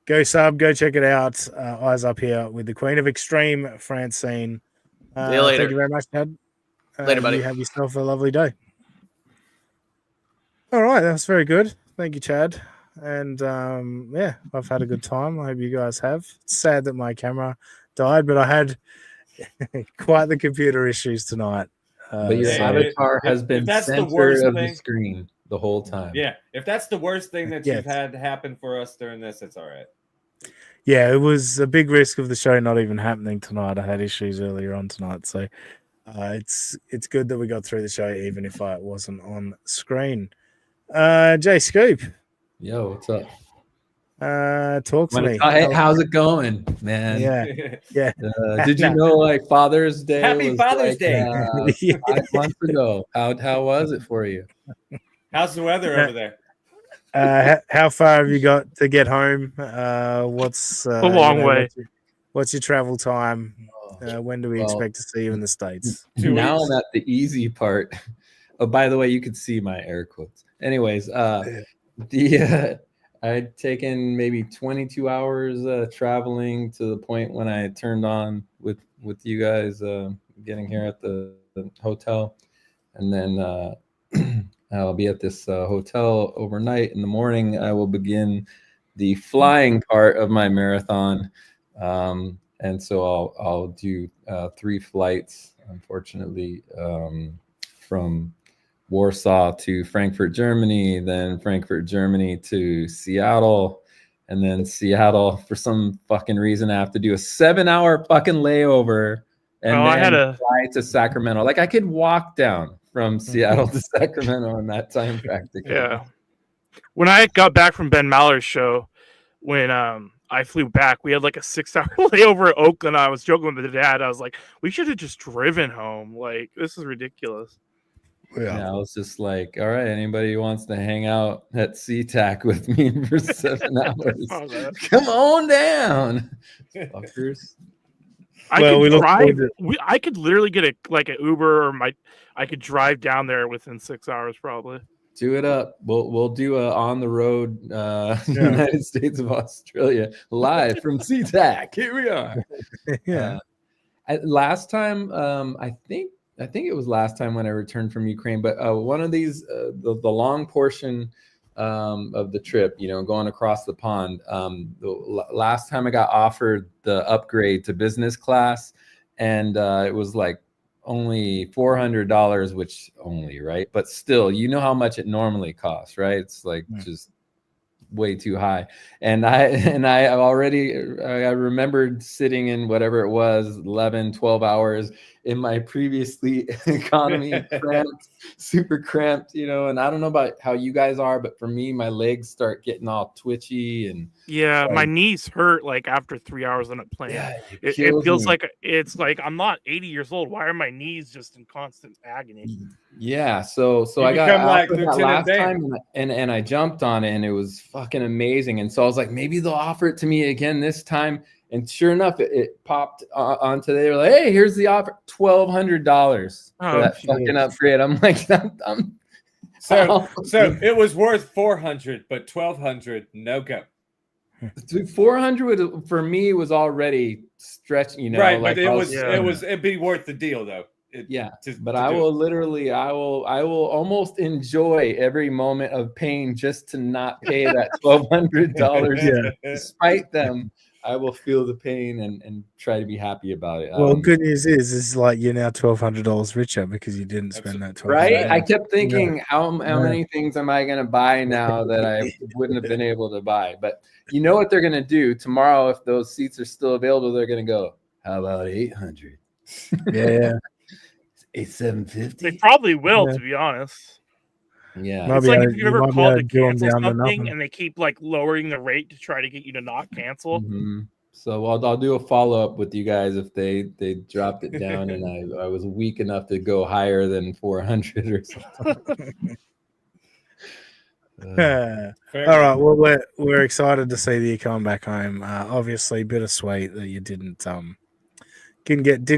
go check it out. Eyes Up Here with the Queen of Extreme, Francine. See you later. Thank you very much, Chad. Later, buddy. You have yourself a lovely day. All right, that's very good. Thank you, Chad. And I've had a good time. I hope you guys have. It's sad that my camera died, but I had quite the computer issues tonight. But your avatar has been center of the screen the whole time. Yeah, if that's the worst thing that you've had happen for us during this, it's all right. Yeah, it was a big risk of the show not even happening tonight. I had issues earlier on tonight, so it's good that we got through the show, even if I wasn't on screen. Jay Scoop. Yo, what's up? Talk to me. Hey, how's it going, man? Yeah. Did you know like Father's Day? Happy was Father's Day. 5 months ago. How was it for you? How's the weather over there? How far have you got to get home? What's a long way? What's your travel time? When do we expect to see you in the States? Now I'm at the easy part. Oh, by the way, you could see my air quotes. Anyways, I'd taken maybe 22 hours traveling to the point when I turned on with you guys getting here at the hotel, and then I'll be at this hotel overnight. In the morning, I will begin the flying part of my marathon, and so I'll do 3 flights, unfortunately, from Warsaw to Frankfurt, Germany, then Frankfurt, Germany to Seattle, and then Seattle, for some fucking reason, I have to do a 7-hour fucking layover and then fly to Sacramento. Like, I could walk down from Seattle to Sacramento in that time practically. Yeah. When I got back from Ben Maller's show, when I flew back, we had like a 6-hour layover at Oakland. I was joking with the dad. I was like, we should have just driven home. Like, this is ridiculous. Yeah, I was just like, all right, anybody who wants to hang out at SeaTac with me for 7 hours, come on down, fuckers. I could literally get an Uber, or I could drive down there within 6 hours probably. Do it up. We'll do a on the road United States of Australia live from SeaTac. Here we are. Last time, I think it was last time when I returned from Ukraine, but one of these, the long portion of the trip, going across the pond, the last time I got offered the upgrade to business class, and it was like only $400, which only, right? But still, you know how much it normally costs, right? It's like just way too high. And I remembered sitting in whatever it was, 11, 12 hours in my previously economy cramped, super cramped, and I don't know about how you guys are, but for me, my legs start getting all twitchy and my knees hurt like after 3 hours on a plane. Yeah, it feels like it's like I'm not 80 years old. Why are my knees just in constant agony? Yeah, so I got offered that last time, and I jumped on it, and it was fucking amazing. And so I was like, maybe they'll offer it to me again this time. And sure enough, it popped onto. They were like, "Hey, here's the offer, $1,200 for that fucking upgrade." I'm like, So it was worth $400, but $1,200 no go. Dude, $400 for me was already stretching, right? Like but it'd be worth the deal though. I will almost enjoy every moment of pain just to not pay that $1,200. Despite them, I will feel the pain and try to be happy about it. Well, good news is like you're now $1,200 richer because you didn't spend that $1,200. Right? I kept thinking, how many things am I going to buy now that I wouldn't have been able to buy? But you know what they're going to do tomorrow if those seats are still available? They're going to go, how about 800? Yeah. 750. They probably will, to be honest. Yeah, it's like if you've ever called to cancel something and they keep like lowering the rate to try to get you to not cancel. Mm-hmm. So I'll do a follow up with you guys if they dropped it down and I was weak enough to go higher than 400 or something. All right. Well, we're excited to see that you come back home. Obviously, bittersweet that you didn't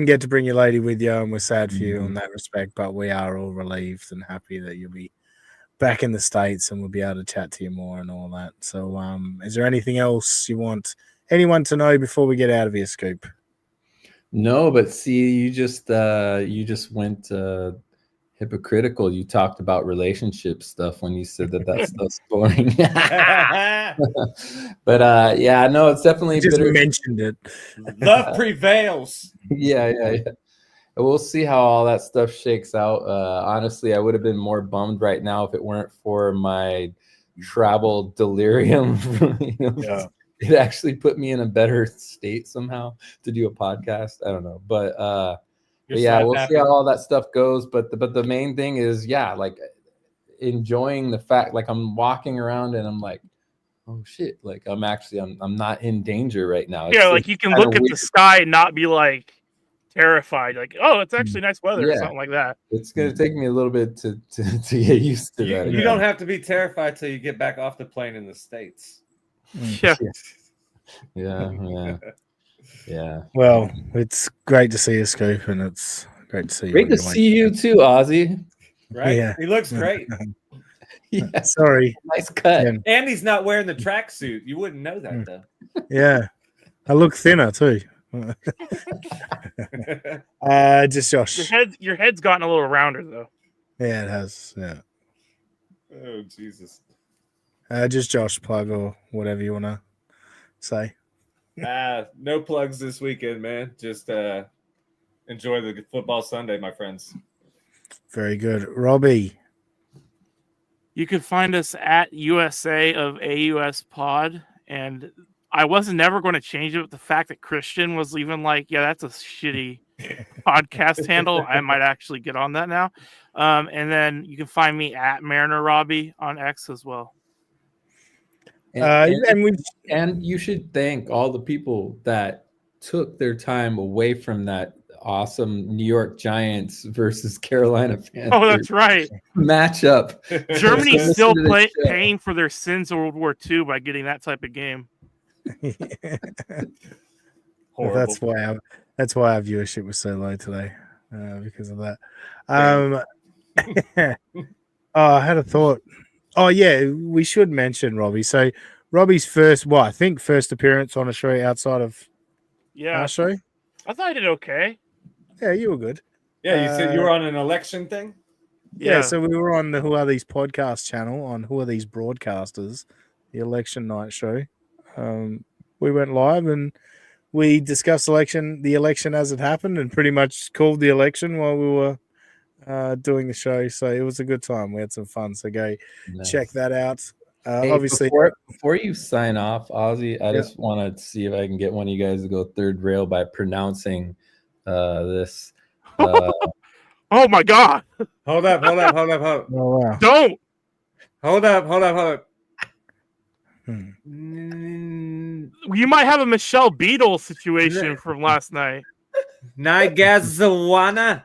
get to bring your lady with you, and we're sad for you in that respect. But we are all relieved and happy that you'll be back in the States and we'll be able to chat to you more and all that. So, is there anything else you want anyone to know before we get out of here, Scoop? No, but see, you just went hypocritical. You talked about relationship stuff when you said that stuff's boring. But no, it's definitely just mentioned it. Love prevails. Yeah. We'll see how all that stuff shakes out. Honestly, I would have been more bummed right now if it weren't for my travel delirium. It actually put me in a better state somehow to do a podcast. I don't know, but we'll see how all that stuff goes. But the main thing is, like enjoying the fact, like I'm walking around and I'm like, oh shit, like I'm not in danger right now. Like you can look at the sky and not be like terrified, like, oh, it's actually nice weather or something like that. It's gonna take me a little bit to get used to that. You don't have to be terrified till you get back off the plane in the States. Yeah. Well, it's great to see you, Scoop, and it's great to see you. Great to see you too, Ozzy. Right? Yeah. He looks great. Yeah. Sorry. Nice cut. Yeah. And he's not wearing the tracksuit. You wouldn't know that though. Yeah. I look thinner too. Just Josh. Your head's gotten a little rounder though. Yeah, it has. Yeah. Oh Jesus. Just Josh, plug or whatever you want to say. No plugs this weekend, man. Just enjoy the football Sunday, my friends. Very good. Robbie. You can find us at USA of AUS Pod, and I wasn't never going to change it with the fact that Christian was even like, yeah, that's a shitty podcast handle. I might actually get on that now. And then you can find me at Mariner Robbie on X as well. And you should thank all the people that took their time away from that awesome New York Giants versus Carolina Panthers. Oh, that's right. Matchup. Germany's still paying for their sins of World War II by getting that type of game. That's why our viewership was so low today, because of that. I had a thought. Oh yeah, we should mention Robbie. So Robbie's first appearance on a show outside of our show. I thought I did okay. Yeah, you were good. Yeah, you said you were on an election thing? Yeah, so we were on the Who Are These Podcast channel on Who Are These Broadcasters, the election night show. We went live and we discussed the election as it happened, and pretty much called the election while we were doing the show. So it was a good time. We had some fun. So go check that out. Hey, Obviously, before you sign off, Ozzy, I just want to see if I can get one of you guys to go third rail by pronouncing this. Oh my God! Hold up. Oh, wow. Don't. Hold up. You might have a Michelle Beadle situation from last night. Nagazawana.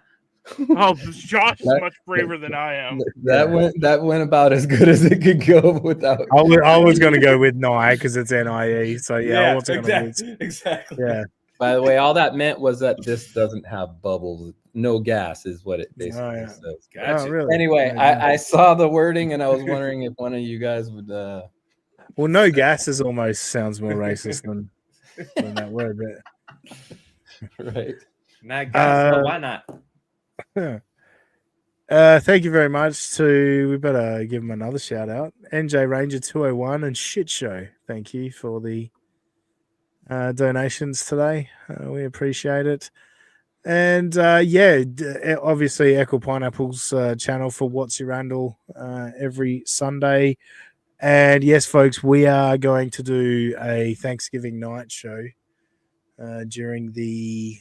Oh, Josh is much braver than I am. That went about as good as it could go without. I was going to go with NIE because it's NIE. So I wasn't going to. Exactly. Yeah. By the way, all that meant was that this doesn't have bubbles. No gas is what it basically says. Gotcha. Oh, really? Anyway, I saw the wording and I was wondering if one of you guys would. Well, no gas is almost sounds more racist than that word, but right. Nagazawana. Thank you very much we better give him another shout out. NJ Ranger 201 and Shit Show. Thank you for the donations today. We appreciate it. And obviously Echo Pineapple's channel for What's Your Randall every Sunday. And yes, folks, we are going to do a Thanksgiving night show during the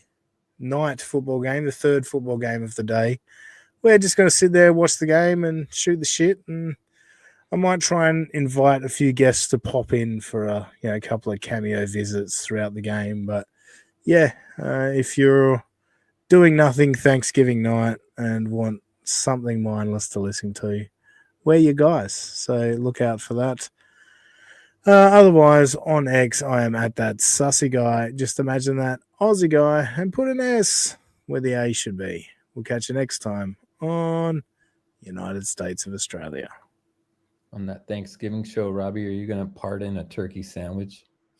night football game, the third football game of the day. We're just going to sit there, watch the game, and shoot the shit. And I might try and invite a few guests to pop in for a couple of cameo visits throughout the game. But if you're doing nothing Thanksgiving night and want something mindless to listen to, we're you guys. So look out for that. Otherwise, on X, I am at that sussy guy. Just imagine that Aussie guy and put an S where the A should be. We'll catch you next time on United States of Australia. On that Thanksgiving show, Robbie, are you going to pardon a turkey sandwich?